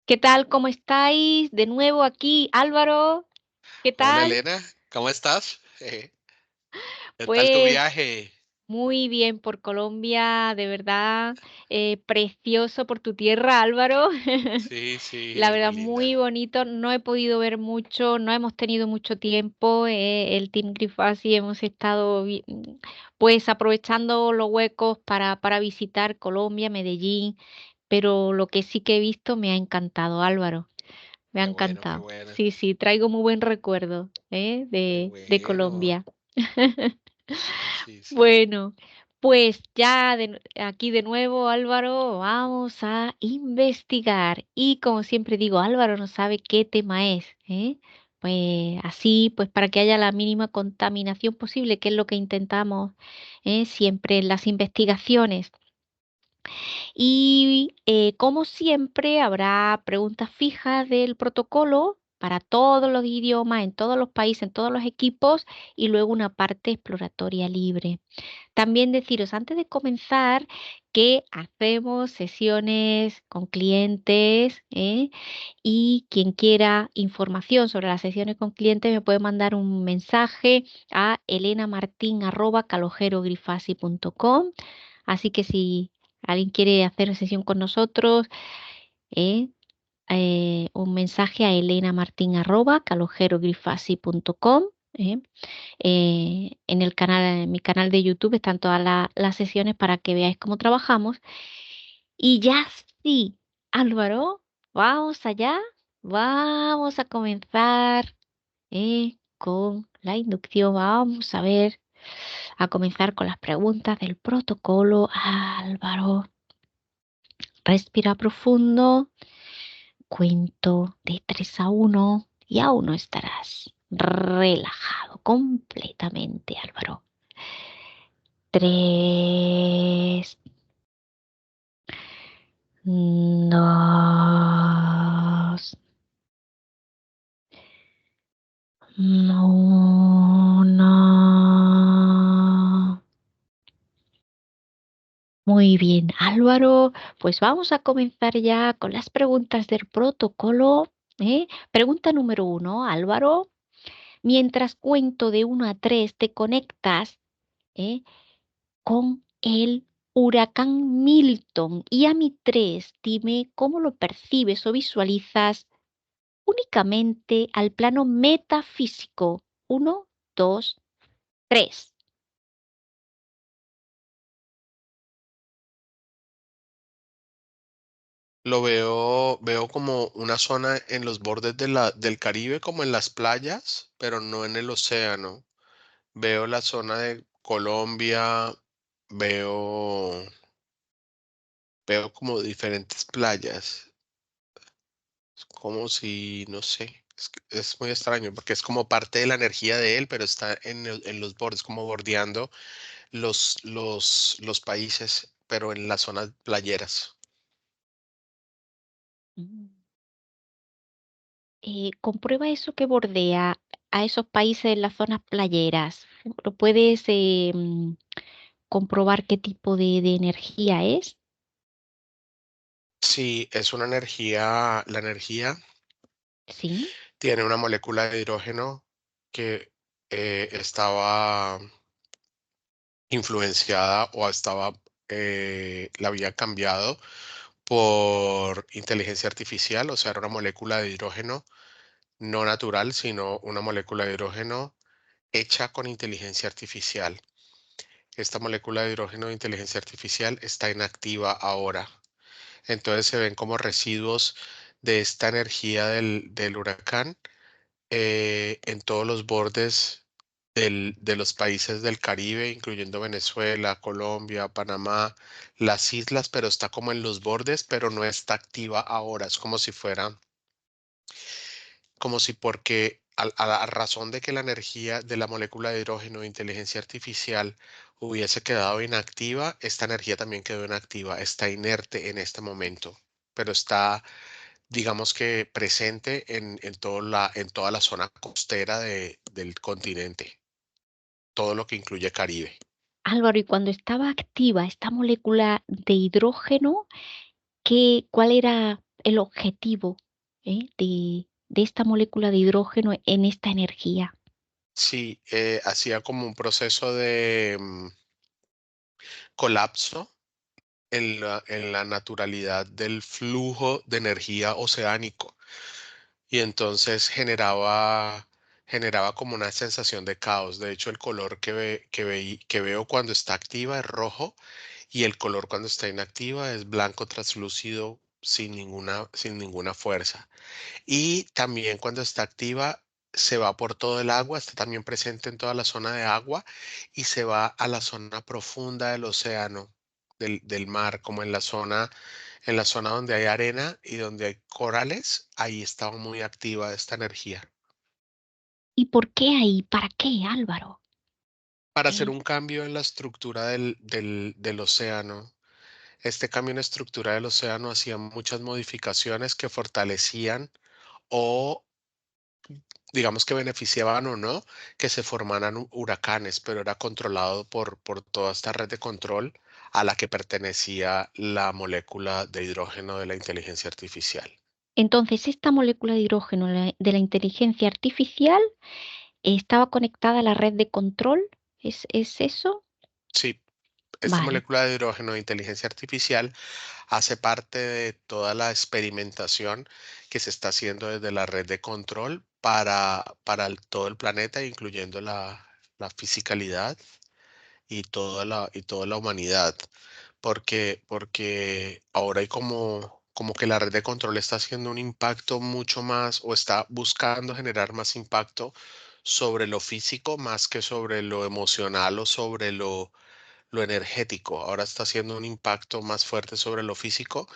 ¿Qué tal? ¿Cómo estáis? De nuevo aquí, Álvaro. ¿Qué Hola tal? Elena, ¿cómo estás? ¿Qué tal tu Pues viaje? muy bien por Colombia, de verdad. Precioso por tu tierra, Álvaro. Sí, sí, La es verdad, muy muy linda. bonito. No he podido ver mucho, no hemos tenido mucho tiempo. El Team Grifasi hemos estado pues aprovechando los huecos para visitar Colombia, Medellín, pero lo que sí que he visto me ha encantado, Álvaro. Me ha Qué bueno, qué encantado. bueno, Sí, sí, traigo muy buen recuerdo, qué de bueno. Colombia. Sí, sí. Bueno, pues ya aquí de nuevo, Álvaro, vamos a investigar. Y como siempre digo, Álvaro no sabe qué tema es, ¿eh? Pues así, pues para que haya la mínima contaminación posible, que es lo que intentamos, siempre en las investigaciones. Y como siempre, habrá preguntas fijas del protocolo para todos los idiomas, en todos los países, en todos los equipos, y luego una parte exploratoria libre. También deciros antes de comenzar que hacemos sesiones con clientes, y quien quiera información sobre las sesiones con clientes me puede mandar un mensaje a elenamartin@calojerogrifasi.com. Así que si alguien quiere hacer sesión con nosotros, eh, un mensaje a elenamartin@calojerogrifasi.com. En el canal, en mi canal de YouTube están todas las sesiones para que veáis cómo trabajamos. Y ya sí, Álvaro, vamos allá, vamos a comenzar con la inducción. Vamos a ver, a comenzar con las preguntas del protocolo. Álvaro, respira profundo, cuento de 3 a 1 y aún no estarás relajado completamente, Álvaro. 3, 2, 1. Muy bien, Álvaro. Pues vamos a comenzar ya con las preguntas del protocolo. Pregunta número 1, Álvaro. Mientras cuento de 1 a 3, te conectas ¿eh? con el huracán Milton. Y a mi 3, dime cómo lo percibes o visualizas únicamente al plano metafísico. 1, 2, 3. Veo como una zona en los bordes del Caribe, como en las playas, pero no en el océano. Veo la zona de Colombia, veo, veo como diferentes playas. Es como si, no sé, es muy extraño porque es como parte de la energía de él, pero está en los bordes, como bordeando los países, pero en las zonas playeras. Comprueba eso que bordea a esos países en las zonas playeras. ¿Lo puedes comprobar qué tipo de energía es? Sí, es una energía, la energía Sí. tiene una molécula de hidrógeno que estaba influenciada o estaba, la había cambiado por inteligencia artificial, o sea, era una molécula de hidrógeno no natural, sino una molécula de hidrógeno hecha con inteligencia artificial. Esta molécula de hidrógeno de inteligencia artificial está inactiva ahora. Entonces se ven como residuos de esta energía del huracán en todos los bordes de los países del Caribe, incluyendo Venezuela, Colombia, Panamá, las islas, pero está como en los bordes, pero no está activa ahora. Es como si fuera, como si porque a la razón de que la energía de la molécula de hidrógeno de inteligencia artificial hubiese quedado inactiva, esta energía también quedó inactiva, está inerte en este momento, pero está, digamos que presente en toda la zona costera del continente, todo lo que incluye Caribe. Álvaro, y cuando estaba activa esta molécula de hidrógeno, ¿cuál era? el objetivo, de esta molécula de hidrógeno en esta energía? Sí, hacía como un proceso de colapso en la naturalidad del flujo de energía oceánico y entonces generaba como una sensación de caos. De hecho, el color que veo cuando está activa es rojo y el color cuando está inactiva es blanco translúcido sin ninguna fuerza. Y también cuando está activa se va por todo el agua, está también presente en toda la zona de agua y se va a la zona profunda del océano, del mar, como en la zona donde hay arena y donde hay corales, ahí estaba muy activa esta energía. ¿Y por qué ahí? ¿Para qué, Álvaro? Para hacer Eh, un cambio en la estructura del océano. Este cambio en la estructura del océano hacía muchas modificaciones que fortalecían o digamos que beneficiaban o no que se formaran huracanes, pero era controlado por toda esta red de control a la que pertenecía la molécula de hidrógeno de la inteligencia artificial. Entonces, esta molécula de hidrógeno de la inteligencia artificial estaba conectada a la red de control. ¿Es eso? Sí, esta Vale. molécula de hidrógeno de inteligencia artificial hace parte de toda la experimentación que se está haciendo desde la red de control para todo el planeta, incluyendo la fisicalidad y toda la humanidad, porque ahora hay como que la red de control está haciendo un impacto mucho más o está buscando generar más impacto sobre lo físico más que sobre lo emocional o sobre lo energético. Ahora está haciendo un impacto más fuerte sobre lo físico,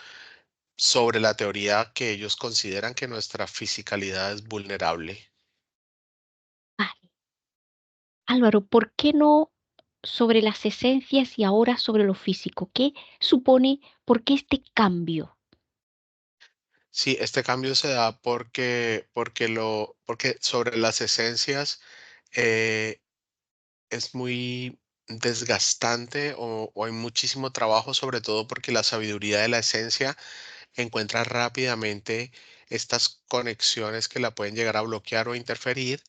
sobre la teoría que ellos consideran que nuestra fisicalidad es vulnerable. Vale. Álvaro, ¿por qué no sobre las esencias y ahora sobre lo físico? ¿Qué supone, por qué este cambio? Sí, este cambio se da porque sobre las esencias eh, es muy desgastante o hay muchísimo trabajo, sobre todo porque la sabiduría de la esencia encuentra rápidamente estas conexiones que la pueden llegar a bloquear o interferir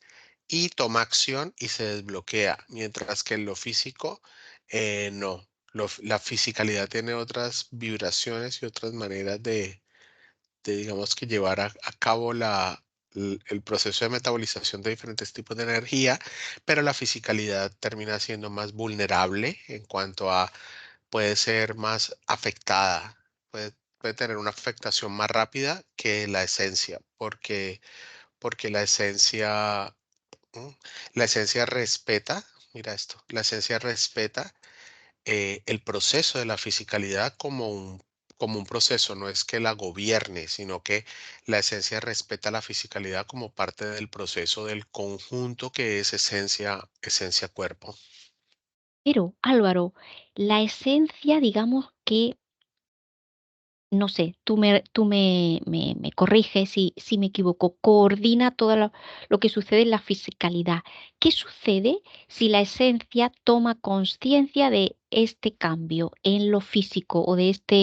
y toma acción y se desbloquea, mientras que en lo físico no. La fisicalidad tiene otras vibraciones y otras maneras digamos que llevar a cabo el proceso de metabolización de diferentes tipos de energía, pero la fisicalidad termina siendo más vulnerable en cuanto a puede ser más afectada, puede tener una afectación más rápida que la esencia, porque ¿mm? La esencia respeta, mira esto, la esencia respeta el proceso de la fisicalidad como un proceso, no es que la gobierne, sino que la esencia respeta la fisicalidad como parte del proceso del conjunto que es esencia cuerpo. Pero, Álvaro, la esencia, digamos que, no sé, tú me corriges si me equivoco, coordina todo lo que sucede en la fisicalidad. ¿Qué sucede si la esencia toma conciencia de este cambio en lo físico o de esta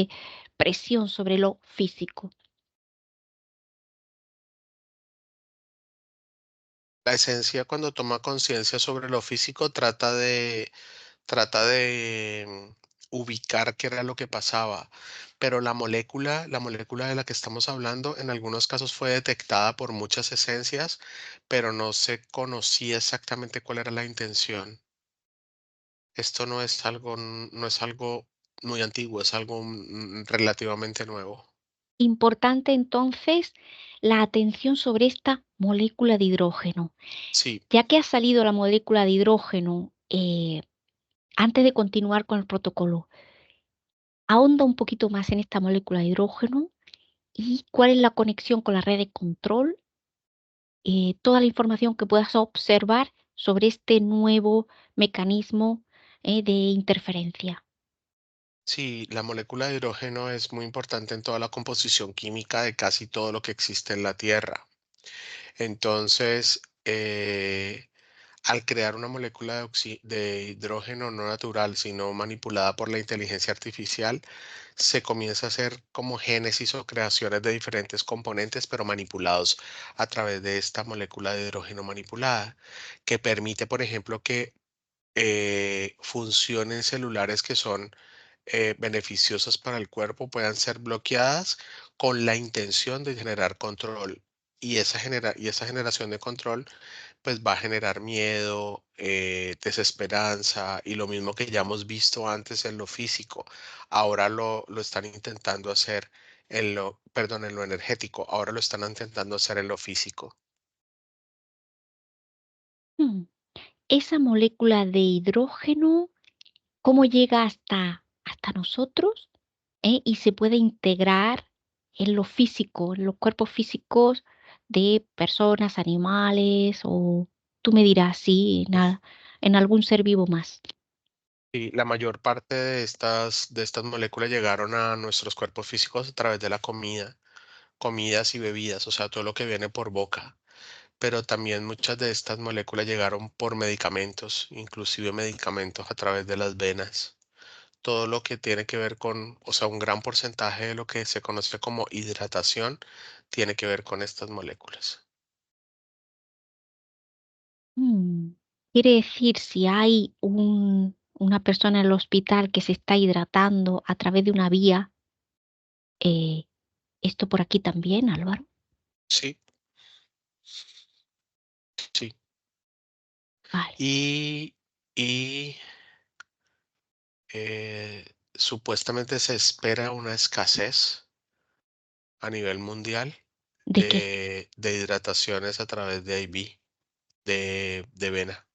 presión sobre lo físico? La esencia cuando toma conciencia sobre lo físico trata de ubicar qué era lo que pasaba, pero la molécula de la que estamos hablando, en algunos casos fue detectada por muchas esencias, pero no se conocía exactamente cuál era la intención. Esto no es algo muy antiguo, es algo relativamente nuevo. Importante entonces la atención sobre esta molécula de hidrógeno. Sí, Ya que ha salido la molécula de hidrógeno, antes de continuar con el protocolo, ahonda un poquito más en esta molécula de hidrógeno y cuál es la conexión con la red de control, toda la información que puedas observar sobre este nuevo mecanismo, de interferencia. sí, la molécula de hidrógeno es muy importante en toda la composición química de casi todo lo que existe en la Tierra. Entonces, Al crear una molécula de hidrógeno no natural, sino manipulada por la inteligencia artificial, se comienza a hacer como génesis o creaciones de diferentes componentes, pero manipulados a través de esta molécula de hidrógeno manipulada, que permite, por ejemplo, que funciones celulares que son beneficiosas para el cuerpo puedan ser bloqueadas con la intención de generar control. Y esa generación de control pues va a generar miedo, desesperanza y lo mismo que ya hemos visto antes en lo físico. Ahora lo están intentando hacer perdón, en lo energético. Ahora lo están intentando hacer en lo físico. Mm, Esa molécula de hidrógeno, ¿cómo llega hasta nosotros? Y se puede integrar en lo físico, en los cuerpos físicos de personas, animales, o tú me dirás, sí, en algún ser vivo más. Y la mayor parte de estas moléculas llegaron a nuestros cuerpos físicos a través de la comida, comidas y bebidas, o sea, todo lo que viene por boca. Pero también muchas de estas moléculas llegaron por medicamentos, inclusive medicamentos a través de las venas. Todo lo que tiene que ver con, o sea, un gran porcentaje de lo que se conoce como hidratación tiene que ver con estas moléculas. Mm, Quiere decir, si hay una persona en el hospital que se está hidratando a través de una vía, eh, esto por aquí también, Álvaro. Sí, sí. Vale. Y, y supuestamente se espera una escasez a nivel mundial ¿De qué? de hidrataciones a través de IV, de vena,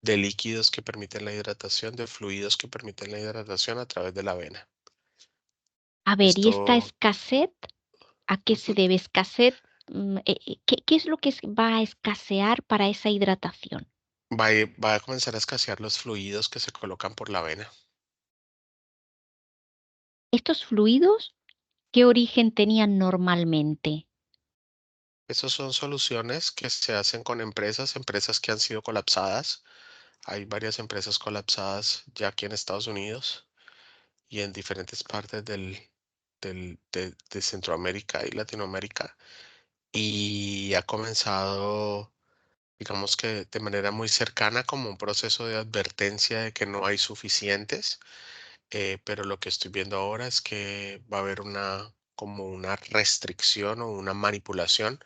de líquidos que permiten la hidratación, de fluidos que permiten la hidratación a través de la vena. A ver, ¿y esta Esto escasez a qué se ujú, debe? Escasez, ¿qué es lo que va a escasear para esa hidratación? va a comenzar a escasear los fluidos que se colocan por la vena. ¿Estos fluidos qué origen tenían normalmente? Esas son soluciones que se hacen con empresas que han sido colapsadas. Hay varias empresas colapsadas ya aquí en Estados Unidos y en diferentes partes de Centroamérica y Latinoamérica. Y ha comenzado, digamos que de manera muy cercana, como un proceso de advertencia de que no hay suficientes. Pero lo que estoy viendo ahora es que va a haber como una restricción o una manipulación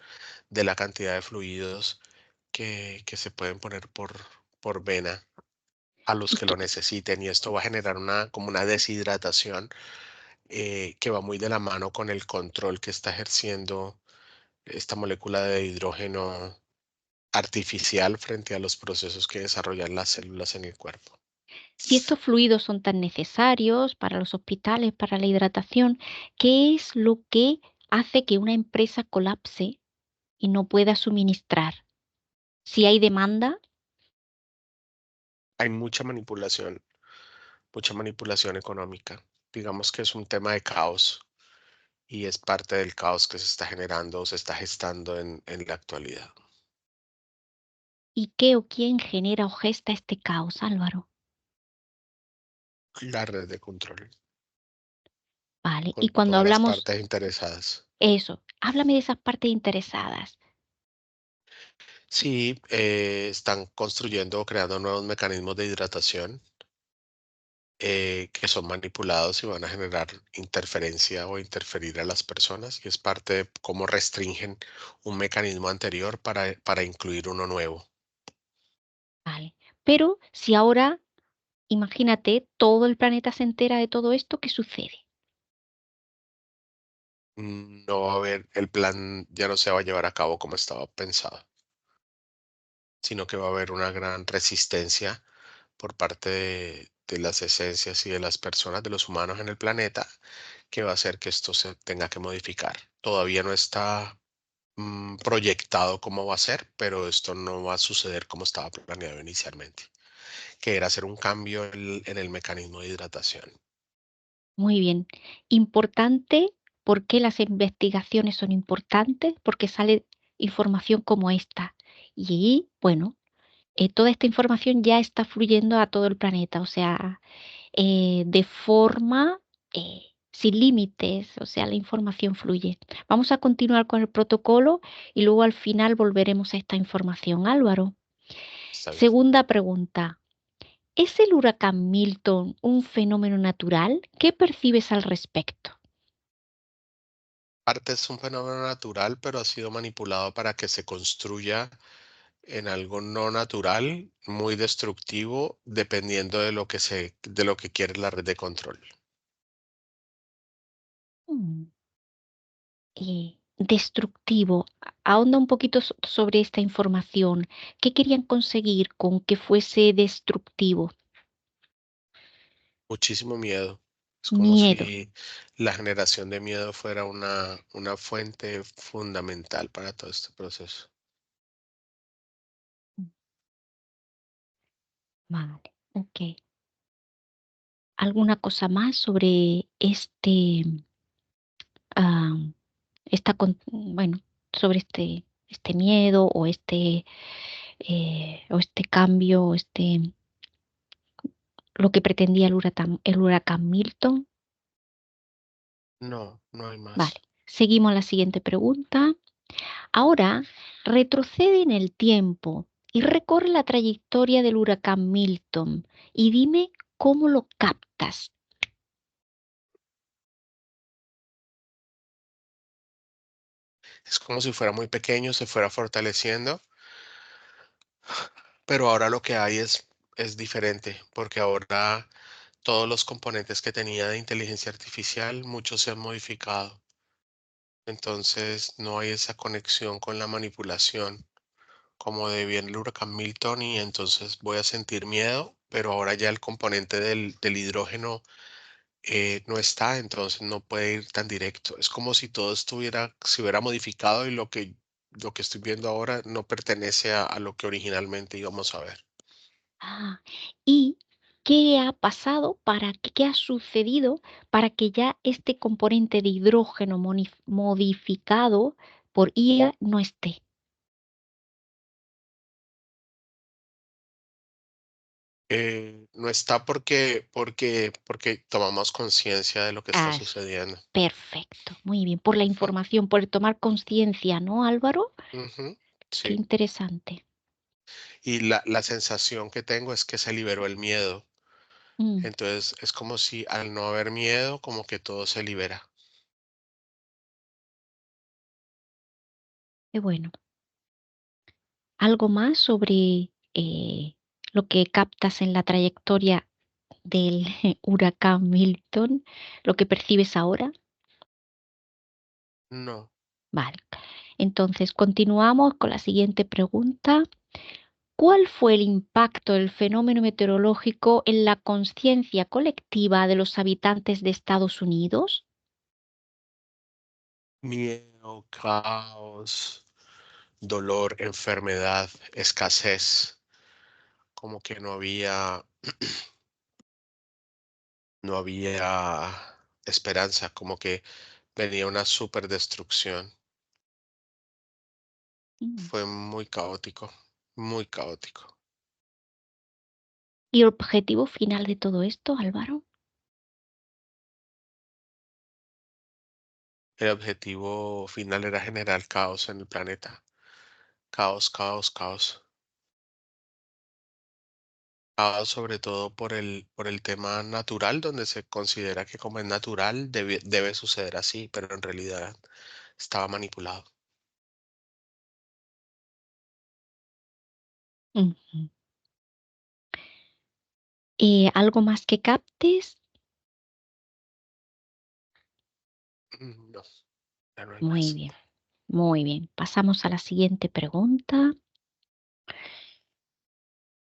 de la cantidad de fluidos que se pueden poner por vena a los ¿Y que qué, lo necesiten, y esto va a generar como una deshidratación que va muy de la mano con el control que está ejerciendo esta molécula de hidrógeno artificial frente a los procesos que desarrollan las células en el cuerpo? si estos fluidos son tan necesarios para los hospitales, para la hidratación, qué es lo que hace que una empresa colapse y no pueda suministrar? Si hay demanda, Hay mucha manipulación económica. Digamos que es un tema de caos y es parte del caos que se está generando o se está gestando en la actualidad. ¿y qué o quién genera o gesta este caos, Álvaro? La red de control Vale, y con cuando todas las hablamos partes interesadas. eso, háblame de esas partes interesadas. Sí, están construyendo o creando nuevos mecanismos de hidratación que son manipulados y van a generar interferencia o interferir a las personas, y es parte de cómo restringen un mecanismo anterior para incluir uno nuevo. Vale, pero si ahora, imagínate, todo el planeta se entera de todo esto, ¿qué sucede? No va a haber, el plan ya no se va a llevar a cabo como estaba pensado, sino que va a haber una gran resistencia por parte de las esencias y de las personas, de los humanos en el planeta, que va a hacer que esto se tenga que modificar. Todavía no está proyectado cómo va a ser, pero esto no va a suceder como estaba planeado inicialmente, que era hacer un cambio en el mecanismo de hidratación. Muy bien. Importante, ¿por qué las investigaciones son importantes? Porque sale información como esta. Y bueno, toda esta información ya está fluyendo a todo el planeta, o sea, de forma sin límites, o sea, la información fluye. Vamos a continuar con el protocolo y luego al final volveremos a esta información, Álvaro. Está bien. Segunda pregunta. ¿Es el huracán Milton un fenómeno natural? ¿Qué percibes al respecto? Parte es un fenómeno natural, pero ha sido manipulado para que se construya en algo no natural, muy destructivo, dependiendo de lo que quiere la red de control. Mm, destructivo. Ahonda un poquito sobre esta información. ¿Qué querían conseguir con que fuese destructivo? Muchísimo miedo. Es como Miedo. si la generación de miedo fuera una fuente fundamental para todo este proceso. Mm, vale, ok. ¿Alguna cosa más sobre ah, bueno, sobre este miedo o este cambio, lo que pretendía el huracán Milton? No, no hay Vale, más. seguimos a la siguiente pregunta. Ahora retrocede en el tiempo y recorre la trayectoria del huracán Milton y dime cómo lo captas. Es como si fuera muy pequeño, se fuera fortaleciendo, pero ahora lo que hay es diferente, porque ahora todos los componentes que tenía de inteligencia artificial, muchos se han modificado. Entonces no hay esa conexión con la manipulación como de bien el huracán Milton y entonces voy a sentir miedo, pero ahora ya el componente del hidrógeno no está, entonces no puede ir tan directo. Es como si todo se hubiera modificado y lo que estoy viendo ahora no pertenece a lo que originalmente íbamos a ver. Ah, ¿y qué ha pasado qué ha sucedido para que ya este componente de hidrógeno modificado por IA no esté? No está porque tomamos conciencia de lo que está Ah, sucediendo. perfecto, muy bien. Por la Ujú, información, por el tomar conciencia, ¿no, Álvaro? ujú, Qué sí. interesante. Y la sensación que tengo es que se liberó el miedo. Mm, Entonces es como si al no haber miedo, como que todo se libera. qué bueno. ¿Algo más sobre lo que captas en la trayectoria del huracán Milton? ¿Lo que percibes ahora? No, Vale. Entonces, continuamos con la siguiente pregunta. ¿Cuál fue el impacto del fenómeno meteorológico en la conciencia colectiva de los habitantes de Estados Unidos? miedo, caos, dolor, enfermedad, escasez, como que no había esperanza, como que venía una super destrucción. Mm. Fue muy caótico, muy caótico. ¿Y el objetivo final de todo esto, Álvaro? El objetivo final era generar caos en el planeta. Caos, caos, caos. Sobre todo por el tema natural, donde se considera que como es natural debe suceder así, pero en realidad estaba manipulado. Ujú. ¿Algo más que captes? No, ya no hay Muy más. bien, muy bien. Pasamos a la siguiente pregunta.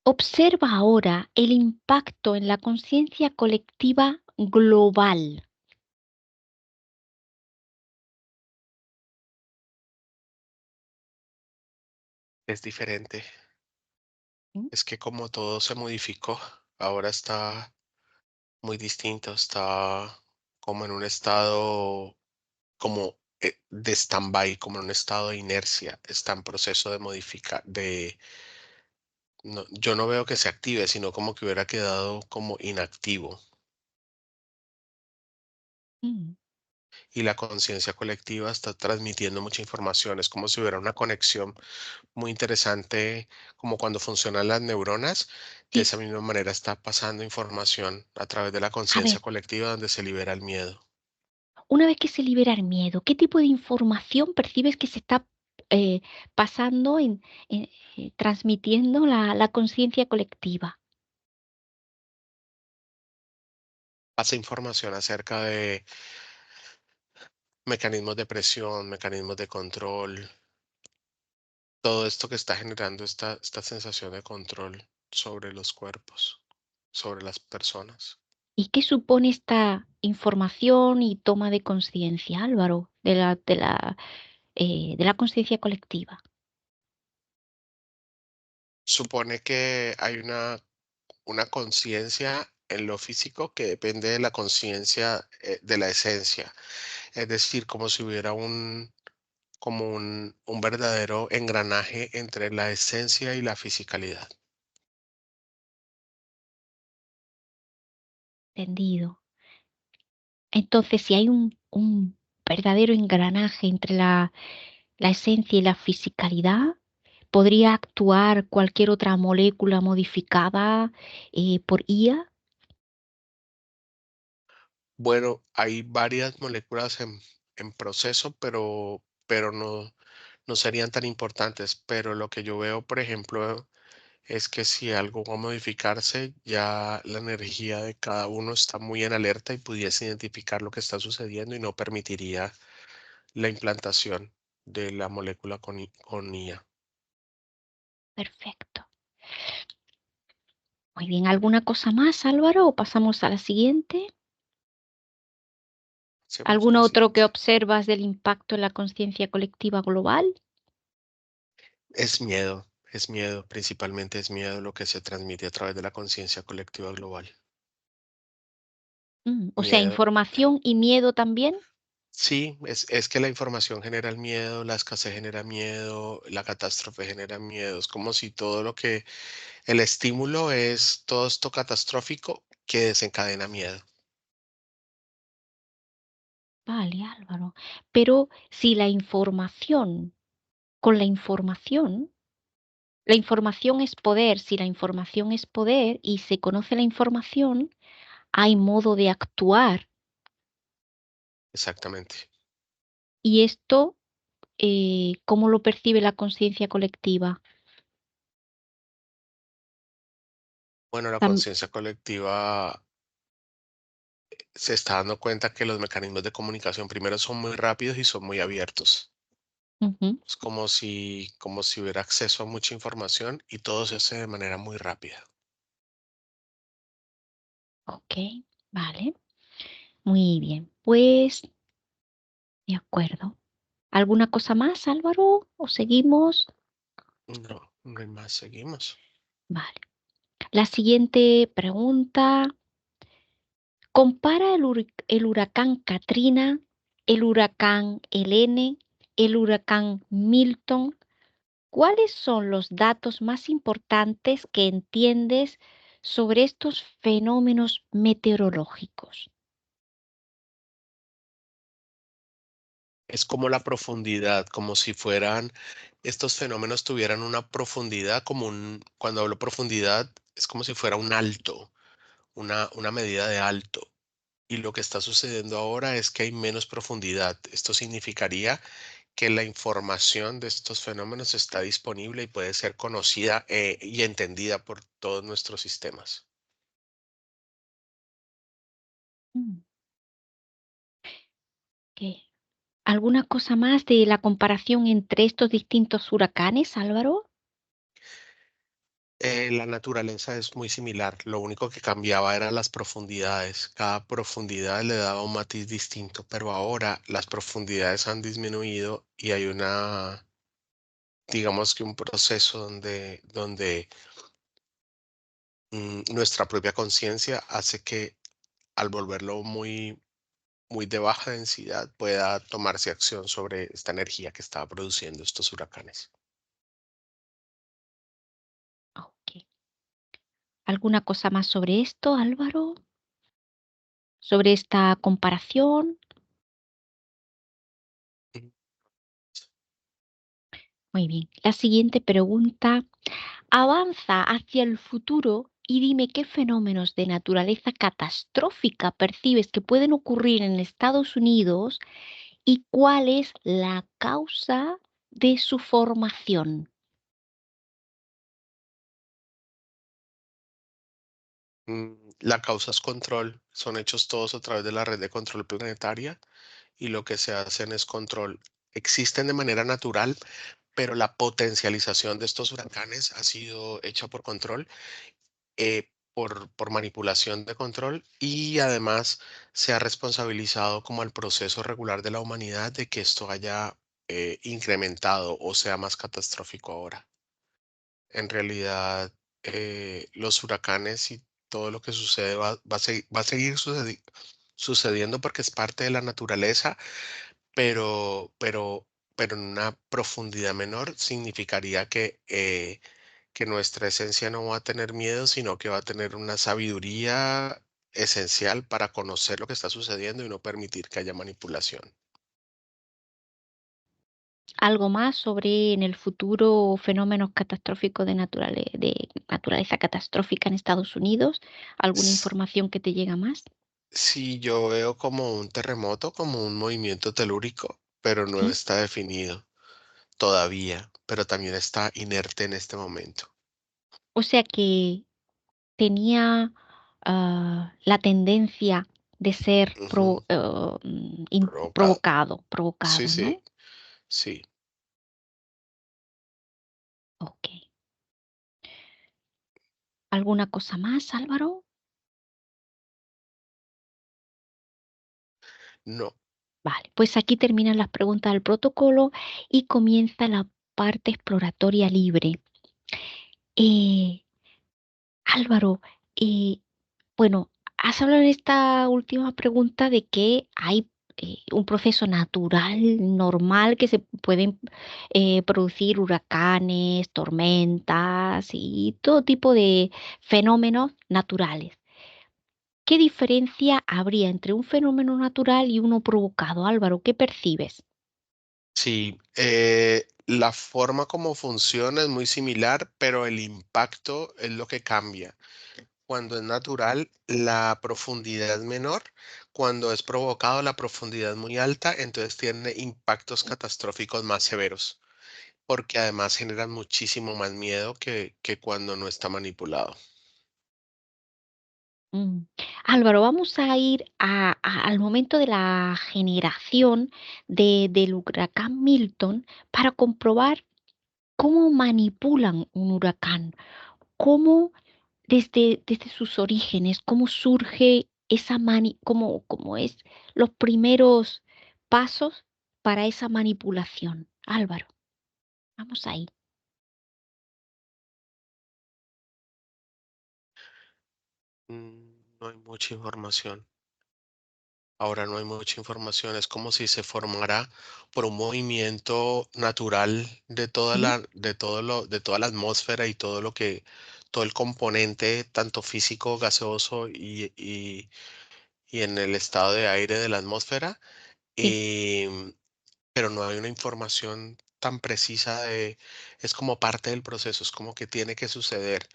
Observa ahora el impacto en la conciencia colectiva global. Es diferente. ¿Mm? Es que como todo se modificó, ahora está muy distinto, está como en un estado como de stand-by, como en un estado de inercia, está en proceso de modificar, No, yo no veo que se active, sino como que hubiera quedado como inactivo. Mm. Y la conciencia colectiva está transmitiendo mucha información. Es como si hubiera una conexión muy interesante, como cuando funcionan las neuronas. De Sí, esa misma manera está pasando información a través de la a ver, conciencia colectiva donde se libera el miedo. una vez que se libera el miedo, ¿qué tipo de información percibes que se está eh, pasando transmitiendo la conciencia colectiva? Pasa información acerca de mecanismos de presión, mecanismos de control, todo esto que está generando esta sensación de control sobre los cuerpos, sobre las personas. ¿Y qué supone esta información y toma de conciencia, Álvaro, de la conciencia colectiva? Supone que hay una conciencia en lo físico que depende de la conciencia de la esencia. Es decir, como si hubiera un verdadero engranaje entre la esencia y la fisicalidad. Entendido. Entonces, si hay un verdadero engranaje entre la esencia y la fisicalidad, ¿podría actuar cualquier otra molécula modificada por IA? Bueno, hay varias moléculas en proceso, pero no serían tan importantes. Pero lo que yo veo, por ejemplo, es que si algo va a modificarse, ya la energía de cada uno está muy en alerta y pudiese identificar lo que está sucediendo y no permitiría la implantación de la molécula con IA. Perfecto. Muy bien, ¿alguna cosa más, Álvaro? ¿O pasamos a la siguiente? Hacemos a ¿Algún la otro que siguiente. observas del impacto en la conciencia colectiva global? Es miedo, principalmente es miedo lo que se transmite a través de la conciencia colectiva global. O sea, Miedo. información y miedo también. Sí, es que la información genera el miedo, la escasez genera miedo, la catástrofe genera miedo. Es como si todo lo que, el estímulo es todo esto catastrófico que desencadena miedo. Vale, Álvaro. Pero si con la información es poder, si la información es poder y se conoce la información, hay modo de actuar. Exactamente. Y esto, ¿cómo lo percibe la conciencia colectiva? Bueno, la Tam- conciencia colectiva se está dando cuenta que los mecanismos de comunicación primero son muy rápidos y son muy abiertos. Ujú. Es como si hubiera acceso a mucha información y todo se hace de manera muy rápida. Ok, vale. Muy bien. Pues, de acuerdo. ¿Alguna cosa más, Álvaro? ¿O seguimos? No, no hay más, seguimos. Vale. La siguiente pregunta. Compara el huracán Katrina, el huracán Helene, el huracán Milton. ¿Cuáles son los datos más importantes que entiendes sobre estos fenómenos meteorológicos? Es como la profundidad, como si fueran, estos fenómenos tuvieran una profundidad, cuando hablo profundidad, es como si fuera un alto, una medida de alto. Y lo que está sucediendo ahora es que hay menos profundidad. Esto significaría que la información de estos fenómenos está disponible y puede ser conocida y entendida por todos nuestros sistemas. Mm, ok. ¿Alguna cosa más de la comparación entre estos distintos huracanes, Álvaro? La naturaleza es muy similar, lo único que cambiaba eran las profundidades. Cada profundidad le daba un matiz distinto, pero ahora las profundidades han disminuido y hay digamos que un proceso donde nuestra propia conciencia hace que al volverlo muy de baja densidad pueda tomarse acción sobre esta energía que estaba produciendo estos huracanes. Ok. ¿Alguna cosa más sobre esto, Álvaro? ¿Sobre esta comparación? Mm, Muy bien. La siguiente pregunta. Avanza hacia el futuro y dime qué fenómenos de naturaleza catastrófica percibes que pueden ocurrir en Estados Unidos y cuál es la causa de su formación. La causa es control, son hechos todos a través de la red de control planetaria y lo que se hacen es control. Existen de manera natural, pero la potencialización de estos huracanes ha sido hecha por control, por manipulación de control y además se ha responsabilizado como al proceso regular de la humanidad de que esto haya incrementado o sea más catastrófico ahora. En realidad, los huracanes y todo lo que sucede va a seguir sucediendo porque es parte de la naturaleza, pero, pero, pero en una profundidad menor significaría que nuestra esencia no va a tener miedo, sino que va a tener una sabiduría esencial para conocer lo que está sucediendo y no permitir que haya manipulación. ¿Algo más sobre en el futuro fenómenos catastróficos de naturaleza catastrófica en Estados Unidos? ¿Alguna S- información que te llega más? Sí, yo veo como un terremoto, como un movimiento telúrico, pero no Sí. está definido todavía, pero también está inerte en este momento. O sea que tenía la tendencia de ser Ujú. Provocado. Sí, provocado, sí, ¿no? sí. Ok. ¿Alguna cosa más, Álvaro? No. Vale, pues aquí terminan las preguntas del protocolo y comienza la parte exploratoria libre. Eh, Álvaro, eh, bueno, has hablado en esta última pregunta de que hay un proceso natural, normal, que se pueden producir huracanes, tormentas y todo tipo de fenómenos naturales. ¿Qué diferencia habría entre un fenómeno natural y uno provocado, Álvaro? ¿Qué percibes? Sí, la forma como funciona es muy similar, pero el impacto es lo que cambia. Cuando es natural, la profundidad es menor. Cuando es provocado, la profundidad es muy alta, entonces tiene impactos catastróficos más severos, porque además generan muchísimo más miedo que cuando no está manipulado. Mm. Álvaro, vamos a ir al momento de la generación del huracán Milton para comprobar cómo manipulan un huracán, cómo desde sus orígenes, cómo surge cómo es los primeros pasos para esa manipulación. Álvaro, vamos ahí. No hay mucha información. Ahora no hay mucha información. Es como si se formara por un movimiento natural de ¿Sí? de toda la atmósfera y todo el componente, tanto físico, gaseoso y en el estado de aire de la atmósfera. Sí. em, pero no hay una información tan precisa es como parte del proceso, es como que tiene que suceder.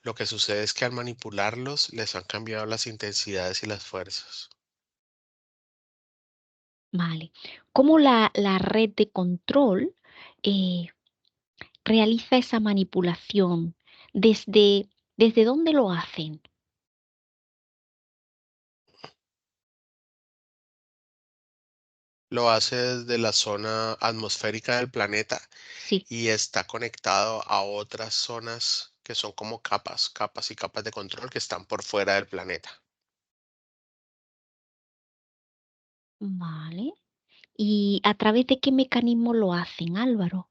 Lo que sucede es que al manipularlos les han cambiado las intensidades y las fuerzas. Vale. ¿Cómo la red de control eh, realiza esa manipulación? ¿Desde dónde lo hacen? Lo hace desde la zona atmosférica del planeta Sí, y está conectado a otras zonas que son como capas y capas de control que están por fuera del planeta. vale. ¿Y a través de qué mecanismo lo hacen, Álvaro?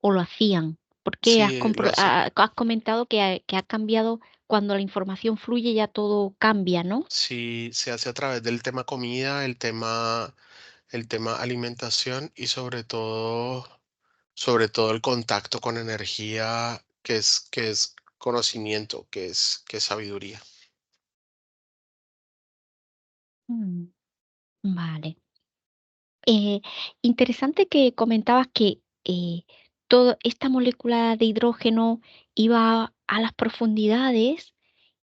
¿O lo hacían? Porque Sí, lo hace. has comentado que ha cambiado cuando la información fluye, ya todo cambia, ¿no? Sí, se hace a través del tema comida, el tema alimentación y sobre todo el contacto con energía que es conocimiento, que es sabiduría. Mm, vale. Eh, interesante que comentabas que toda esta molécula de hidrógeno iba a las profundidades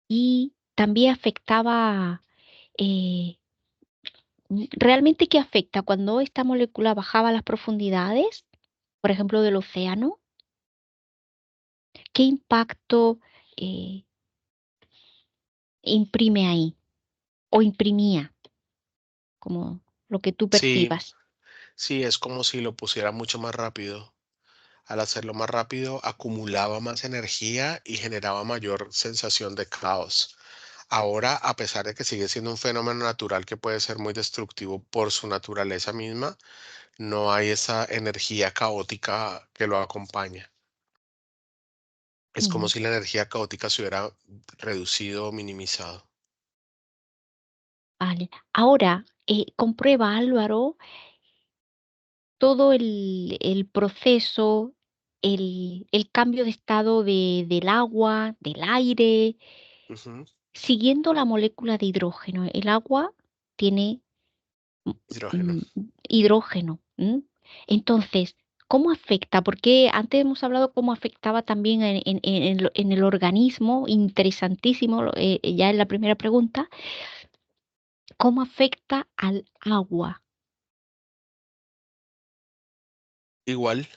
y también afectaba, eh, ¿realmente qué afecta cuando esta molécula bajaba a las profundidades, por ejemplo, del océano? ¿Qué impacto eh, imprime ahí o imprimía, como lo que tú Sí, percibas? sí, es como si lo pusiera mucho más rápido. Al hacerlo más rápido, acumulaba más energía y generaba mayor sensación de caos. Ahora, a pesar de que sigue siendo un fenómeno natural que puede ser muy destructivo por su naturaleza misma, no hay esa energía caótica que lo acompaña. Es como Mm, si la energía caótica se hubiera reducido o minimizado. vale. Ahora, comprueba, Álvaro, todo el proceso, el cambio de estado del agua, del aire, Ujú. siguiendo la molécula de hidrógeno. El agua tiene Hidrógeno. mm, hidrógeno. Entonces, ¿cómo afecta? Porque antes hemos hablado cómo afectaba también en el organismo, interesantísimo, ya en la primera pregunta, ¿cómo afecta al agua? Igual,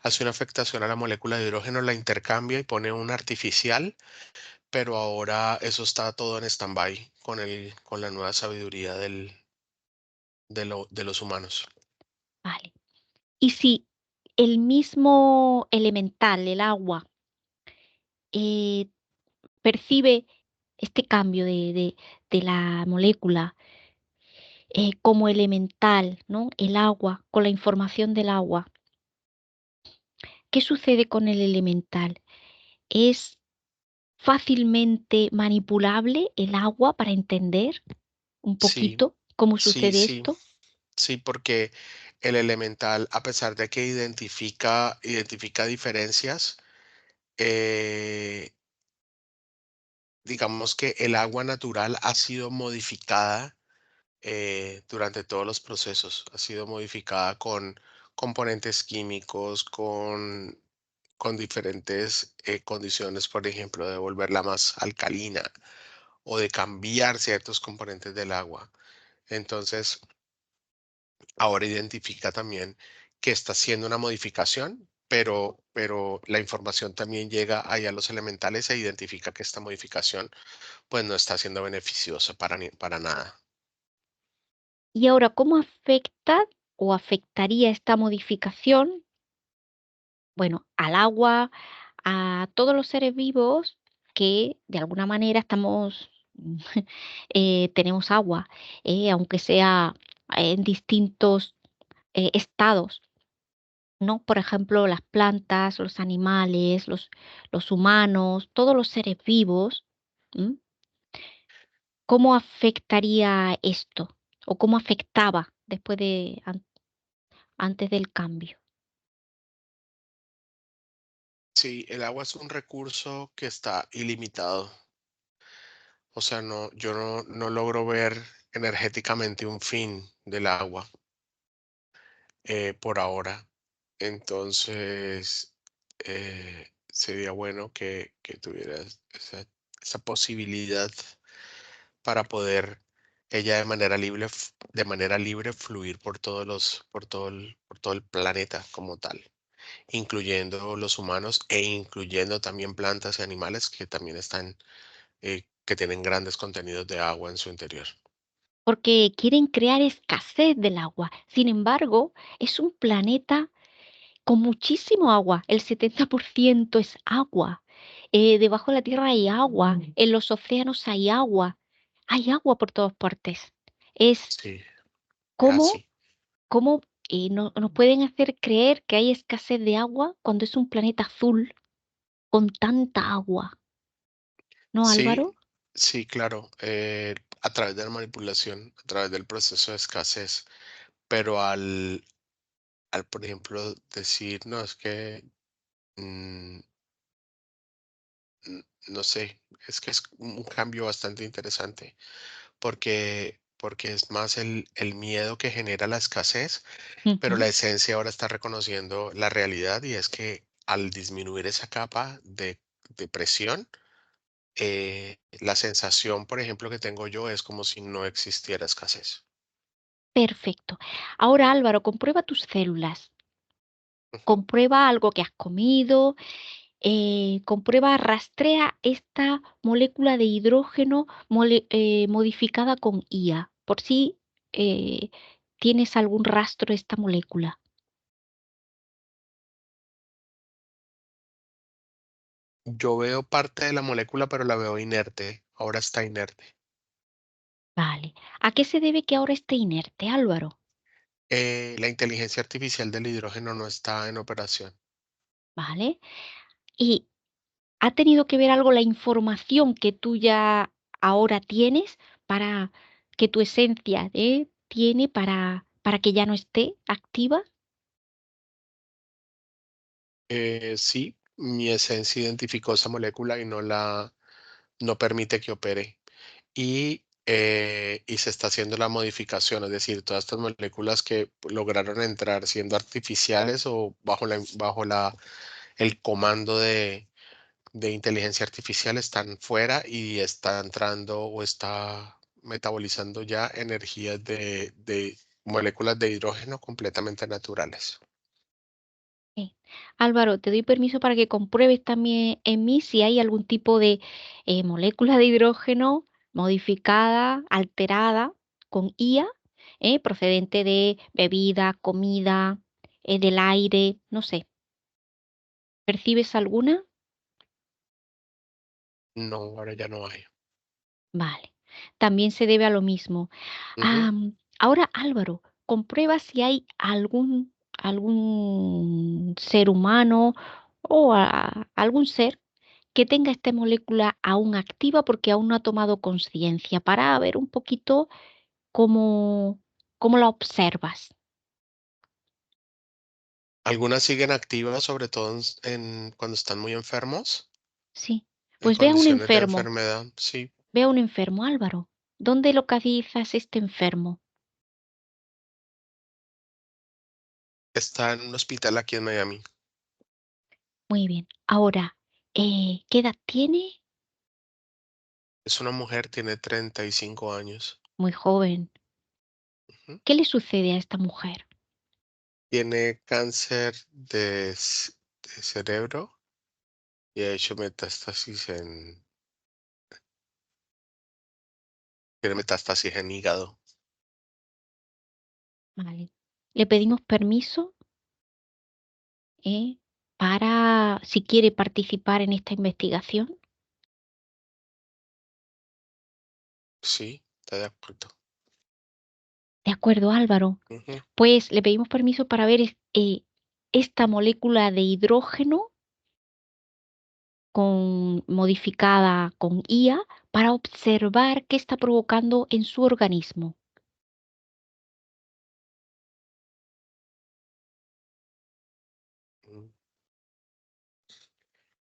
hace una afectación a la molécula de hidrógeno, la intercambia y pone una artificial, pero ahora eso está todo en stand-by con la nueva sabiduría de los humanos. Vale. Y si el mismo elemental, el agua, eh, percibe este cambio de la molécula como elemental, ¿no? El agua, con la información del agua. ¿Qué sucede con el elemental? ¿Es fácilmente manipulable el agua para entender un Sí, poquito cómo sí, sucede sí, esto? sí, porque el elemental, a pesar de que identifica diferencias, eh, digamos que el agua natural ha sido modificada durante todos los procesos. Ha sido modificada con componentes químicos, con diferentes condiciones, por ejemplo, de volverla más alcalina o de cambiar ciertos componentes del agua. Entonces, ahora identifica también que está haciendo una modificación, pero la información también llega ahí a los elementales e identifica que esta modificación pues no está siendo beneficiosa para nada. Y ahora, ¿cómo afecta o afectaría esta modificación, bueno, al agua, a todos los seres vivos que de alguna manera estamos, tenemos agua, aunque sea en distintos estados, ¿no? Por ejemplo, las plantas, los animales, los humanos, todos los seres vivos. ¿M? ¿Cómo afectaría esto? ¿O cómo afectaba después antes del cambio? Sí, el agua es un recurso que está ilimitado. O sea, yo no logro ver energéticamente un fin del agua por ahora. Entonces, sería bueno que tuvieras esa posibilidad para poder ella de manera libre fluir por todo el planeta como tal, incluyendo los humanos e incluyendo también plantas y animales que también que tienen grandes contenidos de agua en su interior. Porque quieren crear escasez del agua. Sin embargo, es un planeta con muchísimo agua. El 70% es agua. Debajo de la tierra hay agua. En los océanos hay agua. Hay agua por todas partes. Es Sí, es como, así. como nos pueden hacer creer que hay escasez de agua cuando es un planeta azul con tanta agua. ¿No, Sí, Álvaro? sí, claro, a través de la manipulación, a través del proceso de escasez, pero por ejemplo, decir, no, es que mm, no sé, es que es un cambio bastante interesante, porque es más el miedo que genera la escasez, pero Ujú. la esencia ahora está reconociendo la realidad y es que al disminuir esa capa de presión, la sensación, por ejemplo, que tengo yo es como si no existiera escasez. Perfecto. Ahora, Álvaro, comprueba tus células. Ujú. Comprueba algo que has comido, comprueba, rastrea esta molécula de hidrógeno modificada con IA, por si eh, tienes algún rastro de esta molécula. Yo veo parte de la molécula, pero la veo inerte. Ahora está inerte. Vale. ¿A qué se debe que ahora esté inerte, Álvaro? La inteligencia artificial del hidrógeno no está en operación. Vale. ¿Y ha tenido que ver algo la información que tú ya ahora tienes para que tu esencia tiene para que ya no esté activa? Sí, mi esencia identificó esa molécula y no permite que opere. Y se está haciendo la modificación, es decir, todas estas moléculas que lograron entrar siendo artificiales o el comando de inteligencia artificial están fuera y está entrando o está metabolizando ya energías de moléculas de hidrógeno completamente naturales. Sí. Álvaro, te doy permiso para que compruebes también en mí si hay algún tipo de molécula de hidrógeno modificada, alterada con IA, procedente de bebida, comida, del aire, no sé. ¿Percibes alguna? No, ahora ya no hay. Vale. También se debe a lo mismo. Ujú. Ahora, Álvaro, comprueba si hay algún ser humano o algún ser que tenga esta molécula aún activa porque aún no ha tomado conciencia para ver un poquito cómo, cómo la observas. Algunas siguen activas, sobre todo cuando están muy enfermos, Sí. en Pues condiciones de enfermedad. Sí, ve a un enfermo, Álvaro. ¿Dónde localizas este enfermo? está en un hospital aquí en Miami. Muy bien. Ahora, ¿qué edad tiene? Es una mujer, tiene 35 años. Muy joven. Ujú. ¿Qué le sucede a esta mujer? Tiene cáncer de cerebro y ha hecho tiene metástasis en hígado. Vale. Le pedimos permiso, eh, para si quiere participar en esta investigación. Sí, está de acuerdo. De acuerdo, Álvaro. Ujú. Pues le pedimos permiso para ver esta molécula de hidrógeno modificada con IA para observar qué está provocando en su organismo. Mm.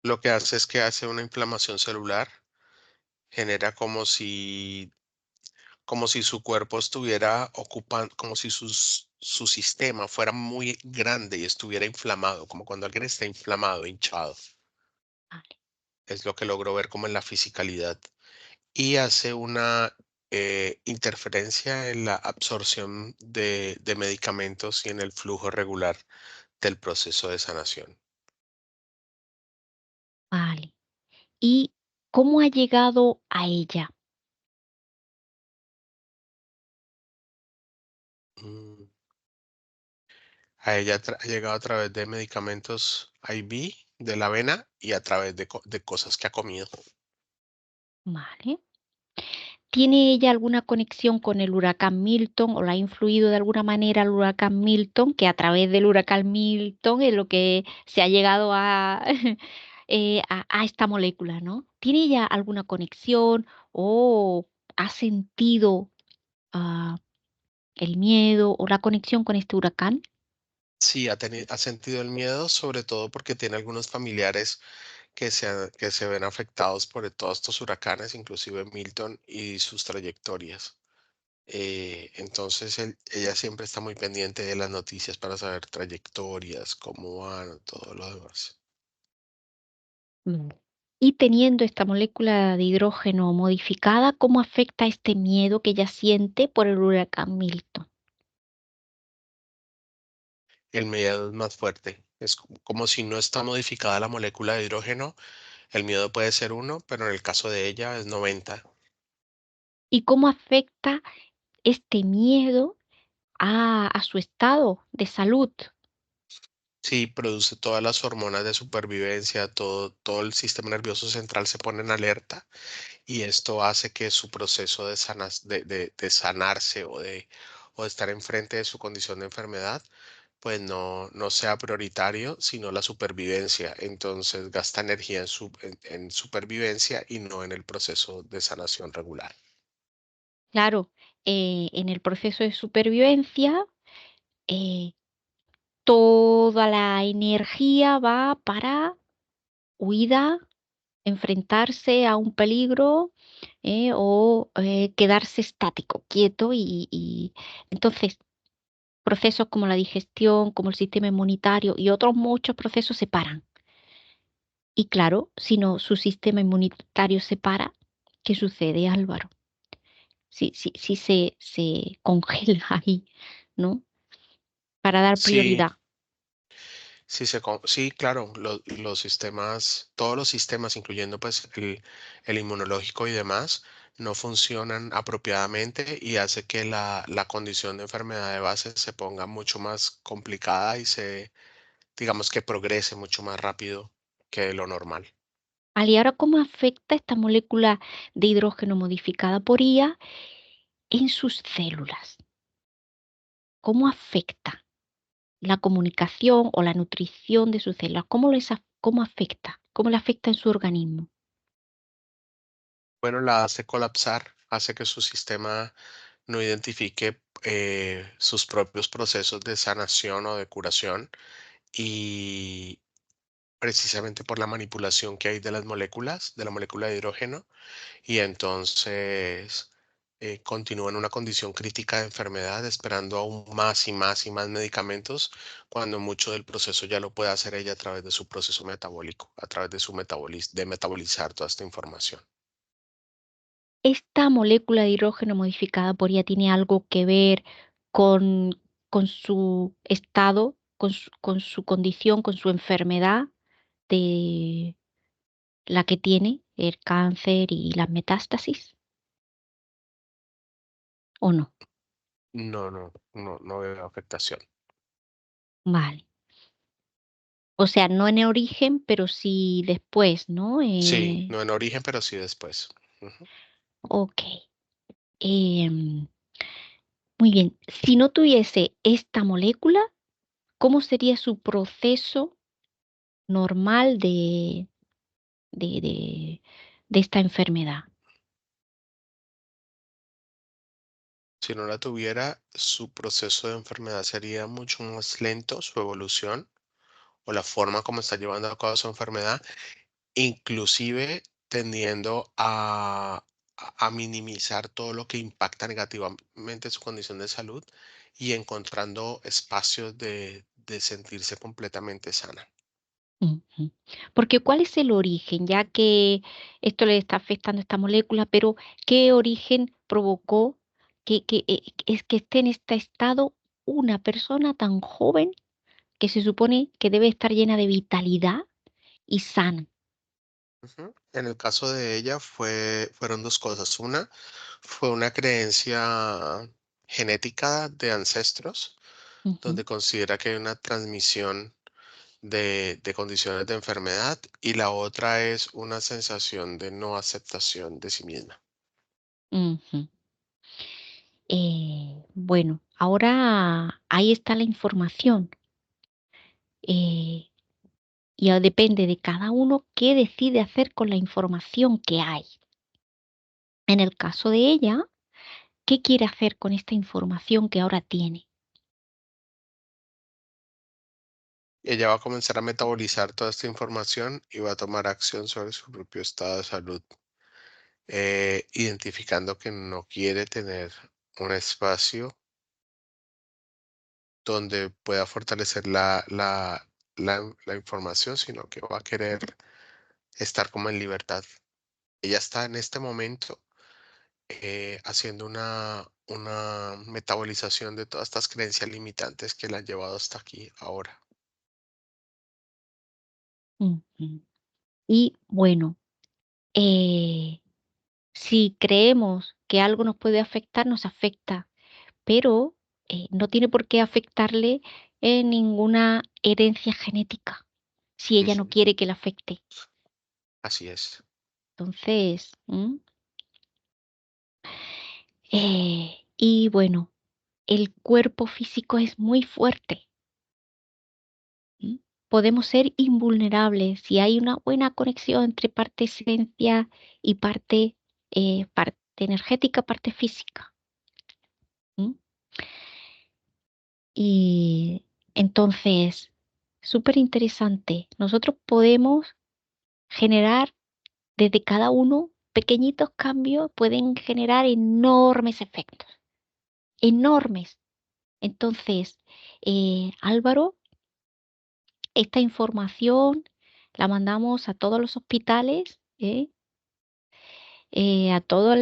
Lo que hace es que hace una inflamación celular, genera como si su cuerpo estuviera ocupando, como si su sistema fuera muy grande y estuviera inflamado, como cuando alguien está inflamado, hinchado. Vale. Es lo que logro ver como en la fisicalidad. Y hace una interferencia en la absorción de medicamentos y en el flujo regular del proceso de sanación. Vale. ¿Y cómo ha llegado a ella? Mm. A ella ha llegado a través de medicamentos IV de la vena y a través de cosas que ha comido. Vale. ¿Tiene ella alguna conexión con el huracán Milton o la ha influido de alguna manera el huracán Milton, que a través del huracán Milton es lo que se ha llegado a, a esta molécula, ¿no? ¿Tiene ella alguna conexión o ha sentido ah, el miedo o la conexión con este huracán? Sí, ha sentido el miedo, sobre todo porque tiene algunos familiares que se ven afectados por todos estos huracanes, inclusive Milton y sus trayectorias. Entonces ella siempre está muy pendiente de las noticias para saber trayectorias, cómo van, todo lo demás. Mm. Y teniendo esta molécula de hidrógeno modificada, ¿cómo afecta este miedo que ella siente por el huracán Milton? El miedo es más fuerte. Es como si no está modificada la molécula de hidrógeno, el miedo puede ser uno, pero en el caso de ella es 90. ¿Y cómo afecta este miedo a su estado de salud? Sí, produce todas las hormonas de supervivencia, todo el sistema nervioso central se pone en alerta y esto hace que su proceso de sanarse o de estar enfrente de su condición de enfermedad, pues no sea prioritario, sino la supervivencia. Entonces gasta energía en supervivencia y no en el proceso de sanación regular. Claro, en el proceso de supervivencia, eh, toda la energía va para huida, enfrentarse a un peligro, quedarse estático, quieto y entonces procesos como la digestión, como el sistema inmunitario y otros muchos procesos se paran. Y claro, si no su sistema inmunitario se para, ¿qué sucede, Álvaro? Si se congela ahí, ¿no? Para dar Sí, prioridad. sí, claro, los sistemas, todos los sistemas, incluyendo pues el inmunológico y demás, no funcionan apropiadamente y hace que la condición de enfermedad de base se ponga mucho más complicada y digamos que progrese mucho más rápido que lo normal. ¿Y ahora cómo afecta esta molécula de hidrógeno modificada por IA en sus células? ¿Cómo afecta la comunicación o la nutrición de sus células? ¿Cómo afecta? ¿Cómo le afecta en su organismo? Bueno, la hace colapsar, hace que su sistema no identifique sus propios procesos de sanación o de curación y precisamente por la manipulación que hay de las moléculas, de la molécula de hidrógeno, y entonces continúa en una condición crítica de enfermedad, esperando aún más y más y más medicamentos, cuando mucho del proceso ya lo puede hacer ella a través de su proceso metabólico, a través de de metabolizar toda esta información. ¿Esta molécula de hidrógeno modificada por IA tiene algo que ver con, con su estado, con su condición, con su enfermedad de la que tiene, el cáncer y las metástasis? ¿O no? No veo afectación. Vale. O sea, no en el origen, pero sí después, ¿no? Sí, no en origen, pero sí después. Ujú. Ok. Em, Muy bien. Si no tuviese esta molécula, ¿cómo sería su proceso normal de, de, de esta enfermedad? Si no la tuviera, su proceso de enfermedad sería mucho más lento, su evolución o la forma como está llevando a cabo su enfermedad, inclusive tendiendo a minimizar todo lo que impacta negativamente su condición de salud y encontrando espacios de sentirse completamente sana. Ujú. Porque ¿cuál es el origen? Ya que esto le está afectando a esta molécula, pero ¿qué origen provocó que esté en este estado una persona tan joven que se supone que debe estar llena de vitalidad y sana? Ujú. En el caso de ella fueron dos cosas. Una fue una creencia genética de ancestros, Ujú, donde considera que hay una transmisión de condiciones de enfermedad y la otra es una sensación de no aceptación de sí misma. ujú. Bueno, ahora ahí está la información. eh, Depende de cada uno qué decide hacer con la información que hay. En el caso de ella, ¿qué quiere hacer con esta información que ahora tiene? Ella va a comenzar a metabolizar toda esta información y va a tomar acción sobre su propio estado de salud, identificando que no quiere tener un espacio donde pueda fortalecer la información, sino que va a querer estar como en libertad. Ella está en este momento haciendo una metabolización de todas estas creencias limitantes que la han llevado hasta aquí ahora. Ujú. Y bueno, eh, si creemos que algo nos puede afectar, nos afecta, pero no tiene por qué afectarle en ninguna herencia genética, si ella no Ujú, quiere que le afecte. así es. Entonces, y bueno, el cuerpo físico es muy fuerte. ¿M? Podemos ser invulnerables si hay una buena conexión entre parte esencia y parte energética, parte física. ¿M? Y entonces, súper interesante. Nosotros podemos generar desde cada uno pequeñitos cambios, pueden generar enormes efectos, enormes. Entonces, Álvaro, esta información la mandamos a todos los hospitales, a todos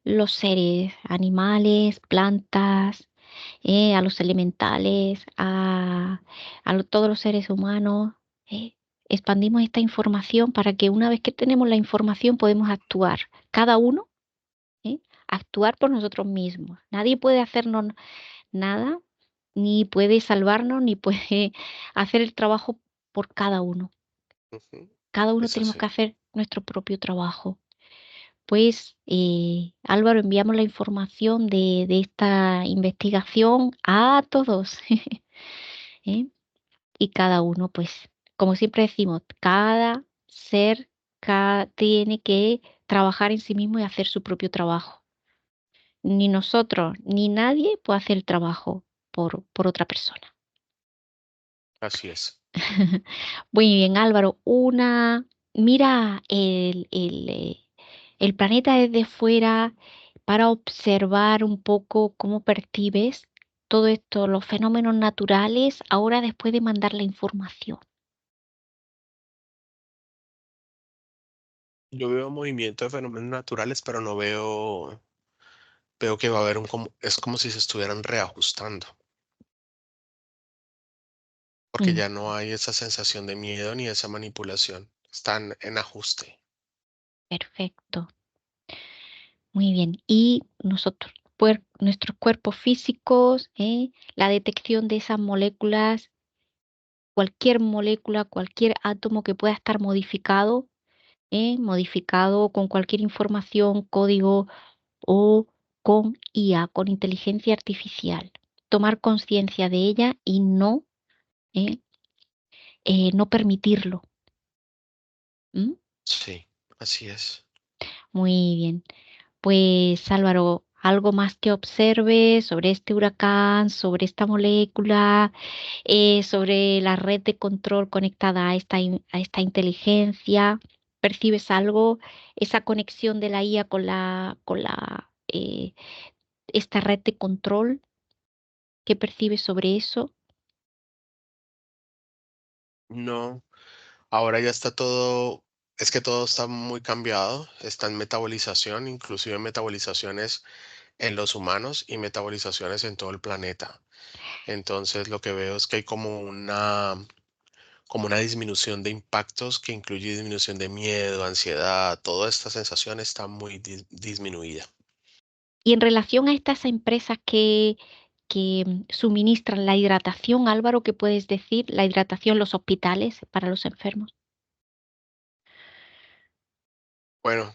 los seres, animales, plantas, a los elementales, todos los seres humanos. eh, Expandimos esta información para que una vez que tenemos la información podemos actuar, cada uno, ¿eh? Actuar por nosotros mismos. Nadie puede hacernos nada, ni puede salvarnos, ni puede hacer el trabajo por cada uno. Ujú, Cada uno es tenemos así. que hacer nuestro propio trabajo. Pues, Álvaro, enviamos la información de esta investigación a todos. ¿Eh? Y cada uno, pues, como siempre decimos, cada ser tiene que trabajar en sí mismo y hacer su propio trabajo. Ni nosotros, ni nadie puede hacer el trabajo por otra persona. Así es. Muy bien, Álvaro. Mira el planeta desde fuera para observar un poco cómo percibes todo esto, los fenómenos naturales, ahora después de mandar la información. Yo veo movimiento de fenómenos naturales, pero no veo que va a haber es como si se estuvieran reajustando, porque Mm, ya no hay esa sensación de miedo ni esa manipulación. Están en ajuste. perfecto. Muy bien. Y nosotros, nuestros cuerpos físicos, la detección de esas moléculas, cualquier molécula, cualquier átomo que pueda estar modificado, modificado con cualquier información, código o con IA, con inteligencia artificial. Tomar conciencia de ella y eh, no permitirlo. ¿M? Sí, así es. Muy bien. Pues Álvaro, algo más que observes sobre este huracán, sobre esta molécula, sobre la red de control conectada a a esta inteligencia. ¿Percibes algo? Esa conexión de la IA con esta red de control. ¿Qué percibes sobre eso? No, ahora ya está todo, es que todo está muy cambiado, está en metabolización, inclusive metabolizaciones en los humanos y metabolizaciones en todo el planeta. Entonces lo que veo es que hay como una disminución de impactos que incluye disminución de miedo, ansiedad, toda esta sensación está muy disminuida. Y en relación a estas empresas que suministran la hidratación, Álvaro, ¿qué puedes decir? La hidratación, los hospitales para los enfermos. Bueno,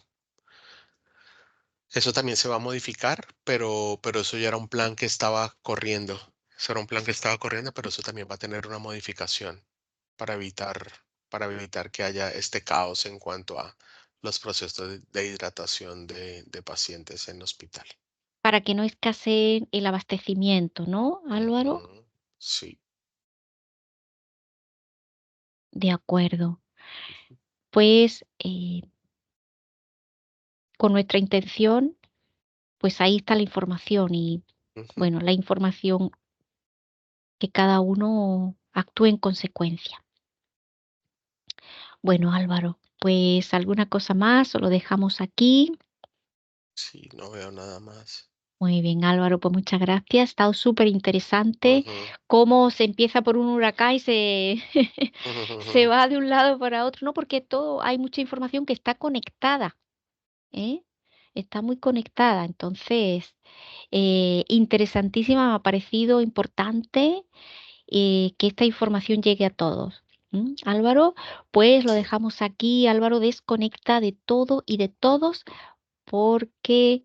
eso también se va a modificar, pero eso ya era un plan que estaba corriendo. Eso era un plan que estaba corriendo, pero eso también va a tener una modificación para evitar, para evitar que haya este caos en cuanto a los procesos de hidratación de pacientes en hospital. Para que no escasee el abastecimiento, ¿no, Álvaro? Ujú, sí, de acuerdo. Pues con nuestra intención, pues ahí está la información y Ujú. bueno, la información que cada uno actúe en consecuencia. Bueno, Álvaro, pues alguna cosa más o lo dejamos aquí. Sí, no veo nada más. Muy bien, Álvaro, pues muchas gracias. Ha estado súper interesante Ujú. cómo se empieza por un huracán y se, se va de un lado para otro, ¿no? Porque todo, hay mucha información que está conectada, ¿eh? Está muy conectada. Entonces, interesantísima, me ha parecido importante que esta información llegue a todos. ¿M? Álvaro, pues lo Sí, dejamos aquí. Álvaro desconecta de todo y de todos porque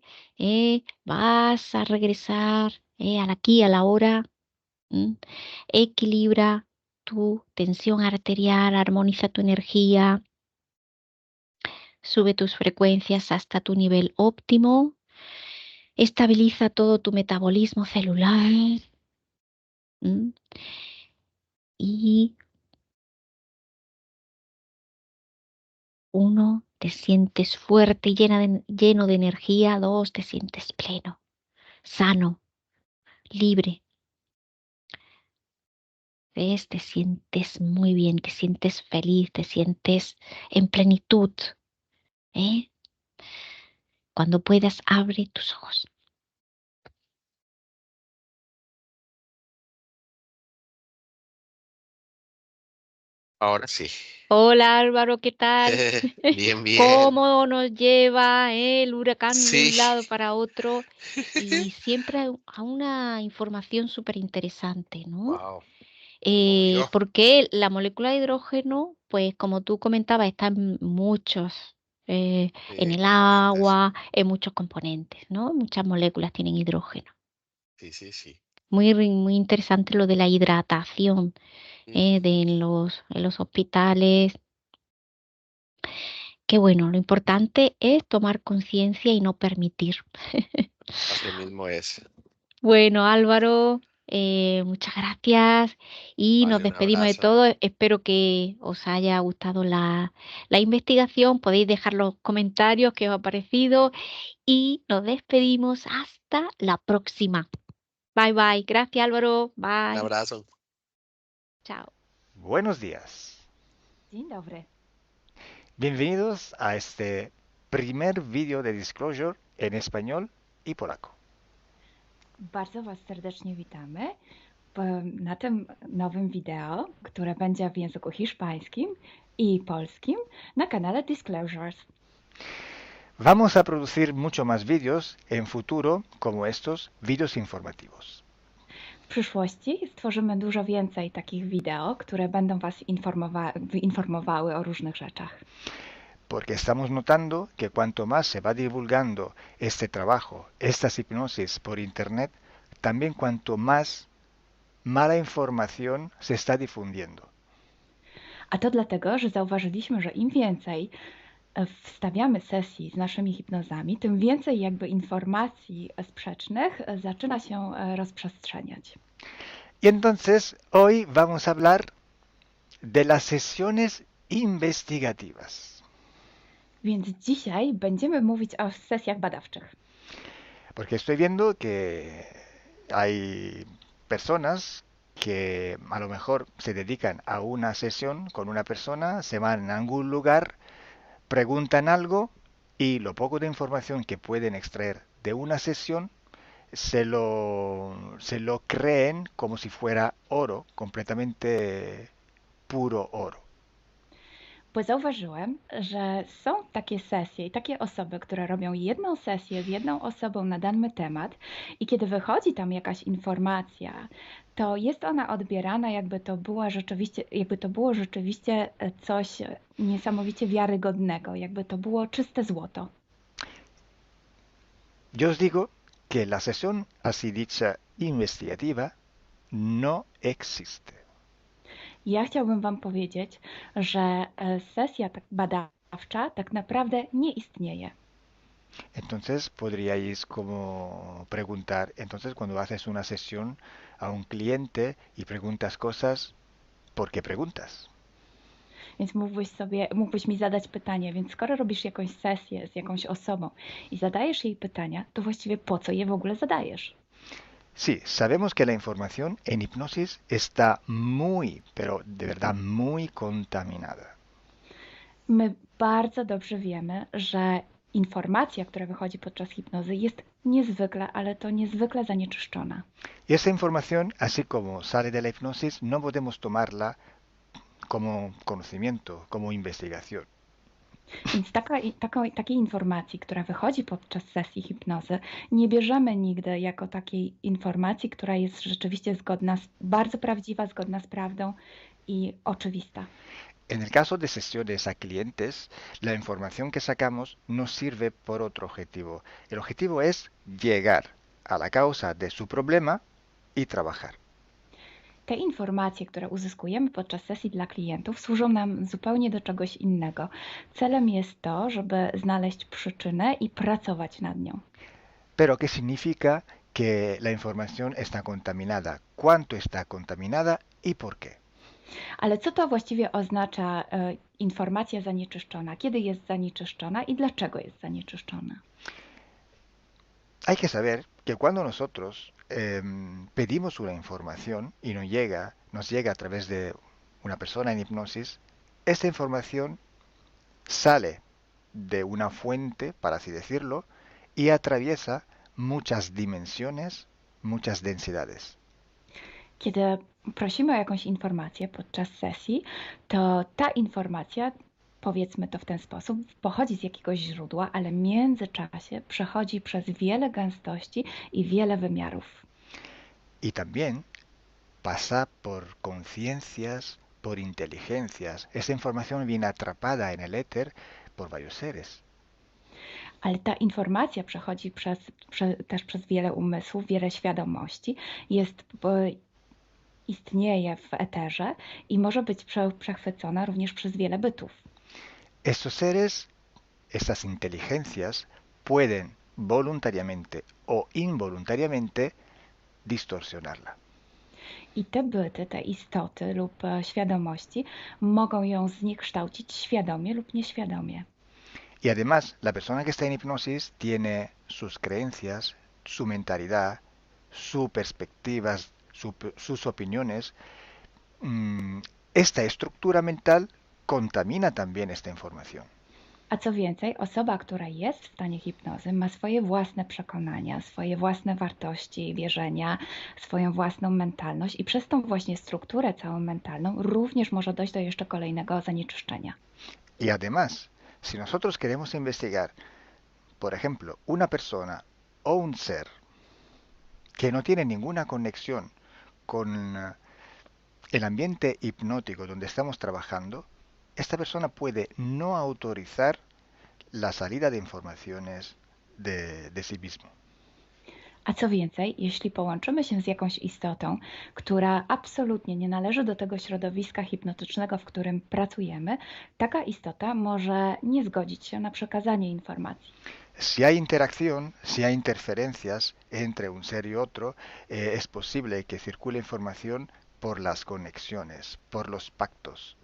vas a regresar al aquí, a la hora. ¿M? Equilibra tu tensión arterial, armoniza tu energía, sube tus frecuencias hasta tu nivel óptimo, estabiliza todo tu metabolismo celular. ¿M? Y uno, te sientes fuerte y lleno de energía. Dos, te sientes pleno, sano, libre. ¿Ves? Te sientes muy bien, te sientes feliz, te sientes en plenitud. ¿Eh? Cuando puedas, abre tus ojos. ahora sí. Hola Álvaro, ¿qué tal? Bien, bien. ¿Cómo nos lleva el huracán de Sí. un lado para otro? Y siempre a una información súper interesante, ¿no? Wow, obvio. Porque la molécula de hidrógeno, pues como tú comentabas, está en muchos, en Sí, el componentes. agua, en muchos componentes, ¿no? Muchas moléculas tienen hidrógeno. Sí, sí, sí. Muy interesante lo de la hidratación Ujú. en los hospitales. Qué bueno, lo importante es tomar conciencia y no permitir. Así mismo es. Bueno, Álvaro, muchas gracias y nos Vale, un despedimos de abrazo. todo. Espero que os haya gustado la investigación. Podéis dejar los comentarios que os ha parecido y nos despedimos hasta la próxima. Bye bye. Gracias, Álvaro. Un Bye. abrazo. Chao. Buenos días. Dzień dobry. Bienvenidos a este primer vídeo de Disclosure en español y polaco. Bardzo Was serdecznie witamy na tym nowym wideo, które będzie w języku hiszpańskim i polskim na kanale Disclosures. Vamos a producir mucho más vídeos en futuro como estos vídeos informativos. W przyszłości stworzymy dużo więcej takich wideo, które będą Was informowały o różnych rzeczach. Porque estamos notando que cuanto más se va divulgando este trabajo, estas hipnosis por internet, también cuanto más mala información se está difundiendo. A to dlatego, że zauważyliśmy, że im więcej wstawiamy sesji z naszymi hipnozami, tym więcej jakby informacji sprzecznych zaczyna się rozprzestrzeniać. Y entonces hoy vamos a hablar de las sesiones investigativas. Więc dzisiaj będziemy mówić o sesjach badawczych. Porque estoy viendo que hay personas que a lo mejor se dedican a una sesión con una persona, se van a algún lugar, preguntan algo y lo poco de información que pueden extraer de una sesión se lo creen como si fuera oro, completamente puro oro. Bo zauważyłem, że są takie sesje i takie osoby, które robią jedną sesję z jedną osobą na dany temat i kiedy wychodzi tam jakaś informacja, to jest ona odbierana jakby to było rzeczywiście coś niesamowicie wiarygodnego, jakby to było czyste złoto. Yo os digo que la sesión así dicha investigativa no existe. Ja chciałbym Wam powiedzieć, że sesja badawcza tak naprawdę nie istnieje. Entonces podríais como preguntar, entonces cuando haces una sesión a un cliente y preguntas cosas, ¿por qué preguntas? Więc mógłbyś mi zadać pytanie, więc skoro robisz jakąś sesję z jakąś osobą i zadajesz jej pytania, to właściwie po co je w ogóle zadajesz? Sí, sabemos que la información en hipnosis está muy, pero de verdad muy contaminada. My bardzo dobrze wiemy, że informacja, która wychodzi podczas hipnozy, jest niezwykle, ale to niezwykle zanieczyszczona. Y esta información, así como sale de la hipnosis, no podemos tomarla como conocimiento, como investigación. Więc takiej informacji, która wychodzi podczas sesji hipnozy, nie bierzemy nigdy jako takiej informacji, która jest rzeczywiście bardzo prawdziwa, zgodna z prawdą i oczywista. En el caso de sesiones a clientes, la información que sacamos nos sirve por otro objetivo. El objetivo es llegar a la causa de su problema y trabajar. Te informacje, które uzyskujemy podczas sesji dla klientów, służą nam zupełnie do czegoś innego. Celem jest to, żeby znaleźć przyczynę i pracować nad nią. Pero ¿qué significa que la información está contaminada? ¿Cuánto está contaminada y por qué? Ale co to właściwie oznacza informacja zanieczyszczona? Kiedy jest zanieczyszczona i dlaczego jest zanieczyszczona? Hay que saber que cuando nosotros pedimos una información y nos llega a través de una persona en hipnosis, esta información sale de una fuente, para así decirlo, y atraviesa muchas dimensiones, muchas densidades. Kiedy prosimy o jakąś informację podczas sesji, to ta informacja, powiedzmy to w ten sposób, pochodzi z jakiegoś źródła, ale w międzyczasie przechodzi przez wiele gęstości i wiele wymiarów. Y también pasa por conciencias, por inteligencias. Esa información viene atrapada en el éter por varios seres. Ale ta informacja przechodzi też przez wiele umysłów, wiele świadomości, istnieje w eterze i może być przechwycona również przez wiele bytów. Estos seres, estas inteligencias, pueden voluntariamente o involuntariamente distorsionarla. I te byty, te istoty lub świadomości mogą ją zniekształcić świadomie lub nieświadomie. Y además, la persona que está en hipnosis tiene sus creencias, su mentalidad, sus perspectivas, sus opiniones. Esta estructura mental contamina también esta información. A co więcej, osoba, która jest w stanie hipnozy, ma swoje własne przekonania, swoje własne wartości i wierzenia, swoją własną mentalność i przez tą właśnie strukturę całą mentalną również może dojść do jeszcze kolejnego zanieczyszczenia. Y además, si nosotros queremos investigar, por ejemplo, una persona o un ser que no tiene ninguna conexión con el ambiente hipnótico donde estamos trabajando, esta persona puede no autorizar la salida de informaciones de sí mismo. A co więcej, jeśli połączymy się z jakąś istotą, która absolutnie nie należy do tego środowiska hipnotycznego, w którym pracujemy, taka istota może nie zgodzić się na przekazanie informacji. Si hay interacción, si hay interferencias entre un ser y otro, es posible que circule información por las conexiones, por los pactos.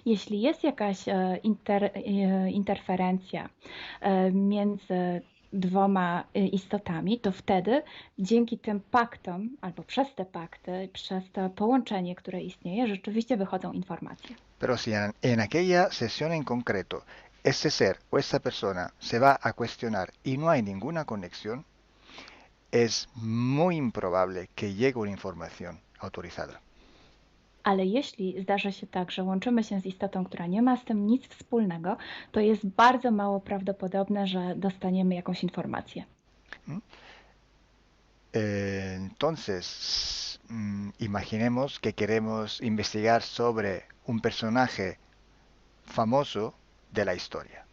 Jeśli jest jakaś interferencja między dwoma istotami, to wtedy dzięki tym paktom, albo przez te pakty, przez to połączenie, które istnieje, rzeczywiście wychodzą informacje. Pero si en aquella sesión en concreto ese ser o esa persona se va a cuestionar y no hay ninguna conexión, es muy improbable que llegue una información autorizada. Ale jeśli zdarzy się tak, że łączymy się z istotą, która nie ma z tym nic wspólnego, to jest bardzo mało prawdopodobne, że dostaniemy jakąś informację. Entonces, imaginemos que queremos investigar sobre un personaje famoso de la historia.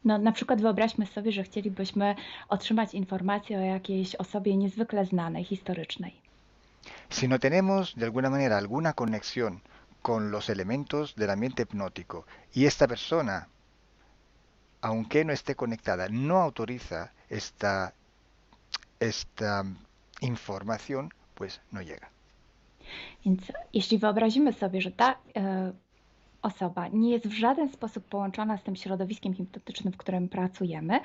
No, na przykład wyobraźmy sobie, że chcielibyśmy otrzymać informację o jakiejś osobie niezwykle znanej, historycznej. Si no tenemos de alguna manera alguna conexión con los elementos del ambiente hipnótico y esta persona, aunque no esté conectada, no autoriza esta información, pues no llega. Więc jeśli wyobrazimy sobie, że osoba nie jest w żaden sposób połączona z tym środowiskiem hipnotycznym, w którym pracujemy,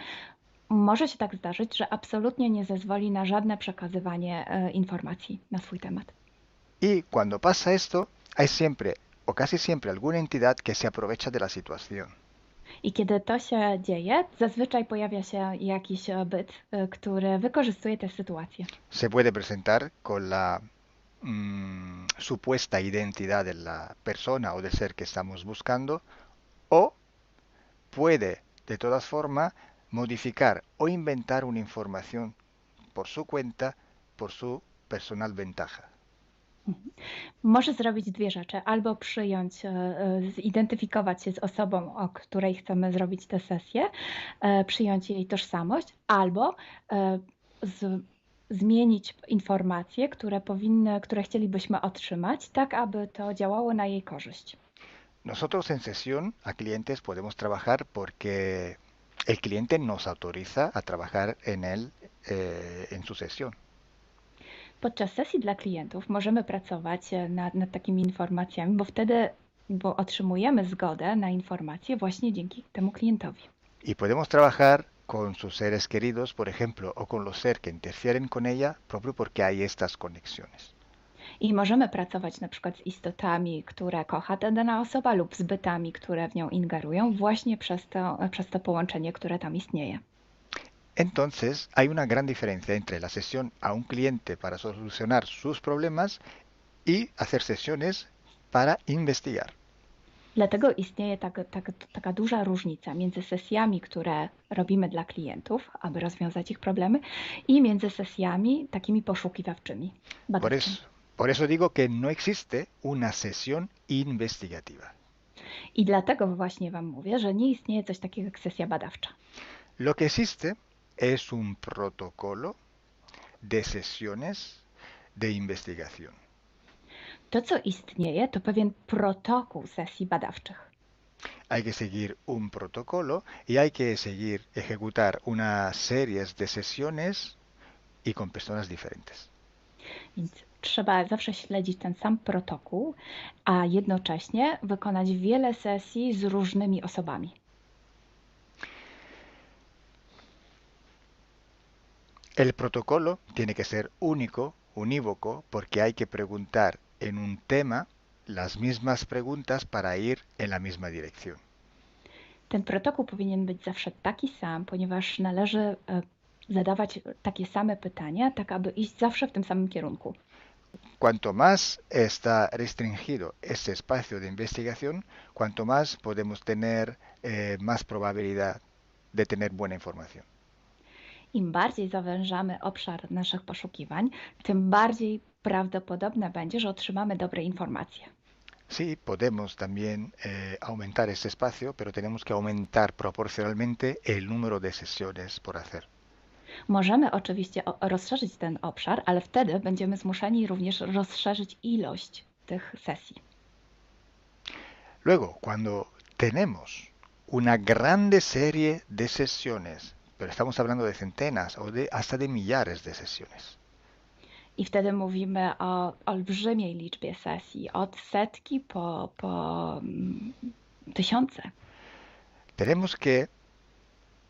może się tak zdarzyć, że absolutnie nie zezwoli na żadne przekazywanie informacji na swój temat. Y cuando pasa esto, hay siempre o casi siempre alguna entidad que se aprovecha de la situación. I kiedy to się dzieje, zazwyczaj pojawia się jakiś byt, który wykorzystuje tę sytuację. Se puede presentar con la supuesta identidad de la persona o del ser que estamos buscando, o puede de todas formas modificar o inventar una información por su cuenta, por su personal ventaja. Może zrobić dwie rzeczy. Albo przyjąć, zidentyfikować się z osobą, o której chcemy zrobić tę sesję, przyjąć jej tożsamość, albo zmienić informacje, które chcielibyśmy otrzymać, tak aby to działało na jej korzyść. Nosotros en sesión a clientes podemos trabajar porque el cliente nos autoriza a trabajar en él en su sesión. Podczas sesji dla klientów możemy pracować nad takimi informacjami, bo otrzymujemy zgodę na informacje właśnie dzięki temu klientowi. Y podemos trabajar con sus seres queridos, por ejemplo, o con los seres que interfieren con ella, propio porque hay estas conexiones. I możemy pracować na przykład z istotami, które kocha ta dana osoba, lub z bytami, które w nią ingerują, właśnie przez to połączenie, które tam istnieje. Entonces, hay una gran diferencia entre la sesión a un cliente para solucionar sus problemas y hacer sesiones para investigar. Dlatego istnieje taka duża różnica między sesjami, które robimy dla klientów, aby rozwiązać ich problemy, i między sesjami takimi poszukiwawczymi, badawczymi. Por eso digo que no existe una sesión investigativa. I dlatego właśnie Wam mówię, że nie istnieje coś takiego jak sesja badawcza. Lo que existe es un protocolo de sesiones de investigación. To, co istnieje, to pewien protokół sesji badawczych. Hay que seguir un protocolo y hay que seguir, ejecutar una serie de sesiones y con personas diferentes. Więc trzeba zawsze śledzić ten sam protokół, a jednocześnie wykonać wiele sesji z różnymi osobami. El protocolo tiene que ser único, unívoco, porque hay que preguntar en un tema las mismas preguntas para ir en la misma dirección. Ten protokół powinien być zawsze taki sam, ponieważ należy zadawać takie same pytania, tak aby iść zawsze w tym samym kierunku. Cuanto más está restringido este espacio de investigación, cuanto más podemos tener más probabilidad de tener buena información. Im bardziej zawężamy obszar naszych poszukiwań, tym bardziej prawdopodobne będzie, że otrzymamy dobre informacje. Sí, podemos también aumentar este espacio, pero tenemos que aumentar proporcionalmente el número de sesiones por hacer. Możemy oczywiście rozszerzyć ten obszar, ale wtedy będziemy zmuszeni również rozszerzyć ilość tych sesji. Luego, cuando tenemos una grande serie de sesiones, pero estamos hablando de centenas o hasta de millares de sesiones. I wtedy mówimy o olbrzymiej liczbie sesji, od setki po tysiące. Tenemos que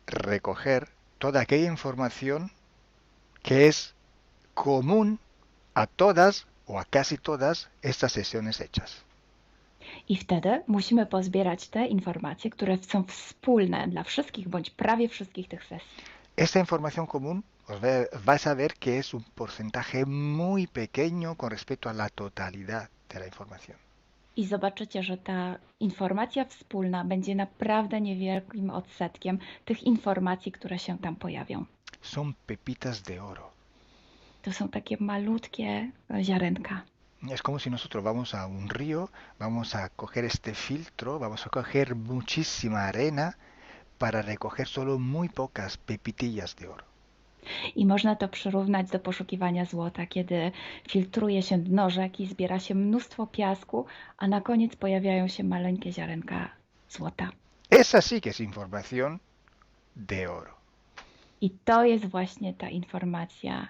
recoger toda aquella información que es común a todas o a casi todas estas sesiones hechas. I wtedy musimy pozbierać te informacje, które są wspólne dla wszystkich bądź prawie wszystkich tych sesji. Esta información común vais a ver que es un porcentaje muy pequeño con respecto a la totalidad de la información. I zobaczycie, że ta informacja wspólna będzie naprawdę niewielkim odsetkiem tych informacji, które się tam pojawią. Son pepitas de oro. To są takie malutkie ziarenka. Es como si nosotros vamos a un río, vamos a coger este filtro, vamos a coger muchísima arena para recoger solo muy pocas pepitillas de oro. I można to przyrównać do poszukiwania złota, kiedy filtruje się dno rzeki, zbiera się mnóstwo piasku, a na koniec pojawiają się maleńkie ziarenka złota. Esa sí que es información de oro. I to jest właśnie ta informacja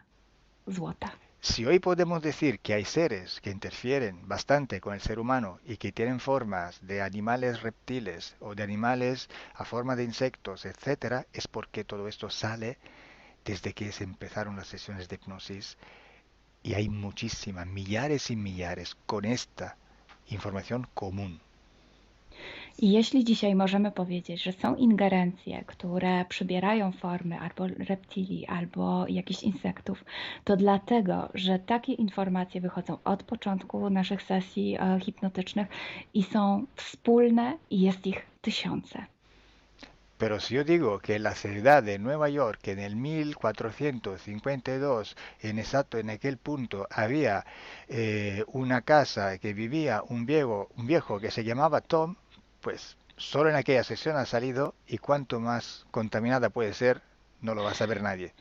złota. Si hoy podemos decir que hay seres que interfieren bastante con el ser humano y que tienen formas de animales reptiles o de animales a forma de insectos, etcétera, es porque todo esto sale desde que se empezaron las sesiones de hipnosis y hay muchísimas, millares y millares con esta información común. I jeśli dzisiaj możemy powiedzieć, że są ingerencje, które przybierają formy albo reptilii, albo jakichś insektów, to dlatego, że takie informacje wychodzą od początku naszych sesji hipnotycznych i są wspólne i jest ich tysiące. Pero si yo digo que en la ciudad de Nueva York, en el 1452, en aquel punto, había una casa que vivía un viejo que se llamaba Tom, pues solo en aquella sesión ha salido y cuanto más contaminada puede ser, no lo va a saber nadie.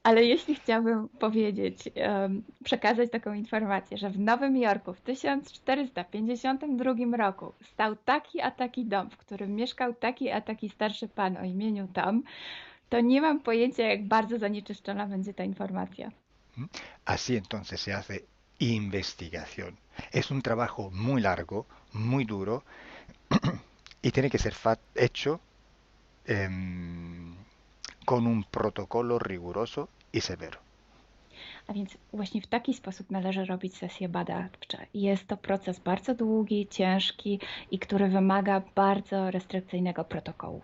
Ale jeśli chciałabym powiedzieć, przekazać taką informację, że w Nowym Jorku w 1452 roku stał taki a taki dom, w którym mieszkał taki a taki starszy pan o imieniu Tom, to nie mam pojęcia, jak bardzo zanieczyszczona będzie ta informacja. Así entonces se hace investigación. Es un trabajo muy largo, muy duro y tiene que ser hecho con un protocolo riguroso y severo. A więc właśnie w taki sposób należy robić sesje badawcze. Jest to proces bardzo długi, ciężki i który wymaga bardzo restrykcyjnego protokołu.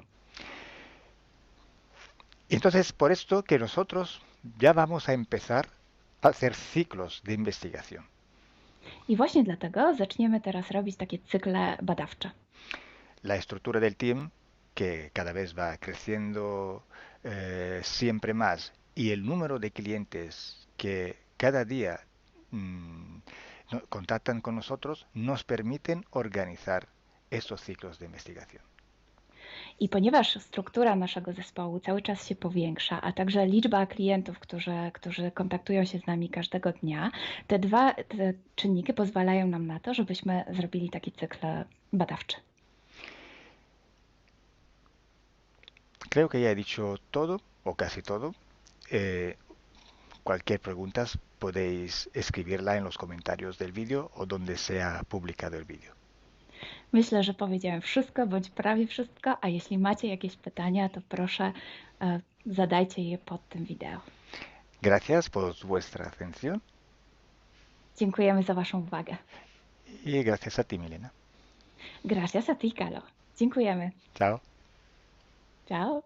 Entonces, por esto que nosotros ya vamos a empezar a hacer ciclos de investigación. I właśnie dlatego zaczniemy teraz robić takie cykle badawcze. La estructura del team, que cada vez va creciendo siempre más, y el número de clientes que cada día contactan con nosotros, nos permiten organizar estos ciclos de investigación. I ponieważ struktura naszego zespołu cały czas się powiększa, a także liczba klientów, którzy kontaktują się z nami każdego dnia, te czynniki pozwalają nam na to, żebyśmy zrobili taki cykl badawczy. Creo que ya he dicho todo, o casi todo. Cualquier pregunta podéis escribirla en los comentarios del vídeo o donde sea publicado el vídeo. Myślę, że powiedziałem wszystko, bądź prawie wszystko, a jeśli macie jakieś pytania, to proszę zadajcie je pod tym wideo. Gracias por vuestra atención. Dziękujemy za Waszą uwagę. Y gracias a ti, Milena. Gracias a ti, Kalo. Dziękujemy. Chao. Ciao.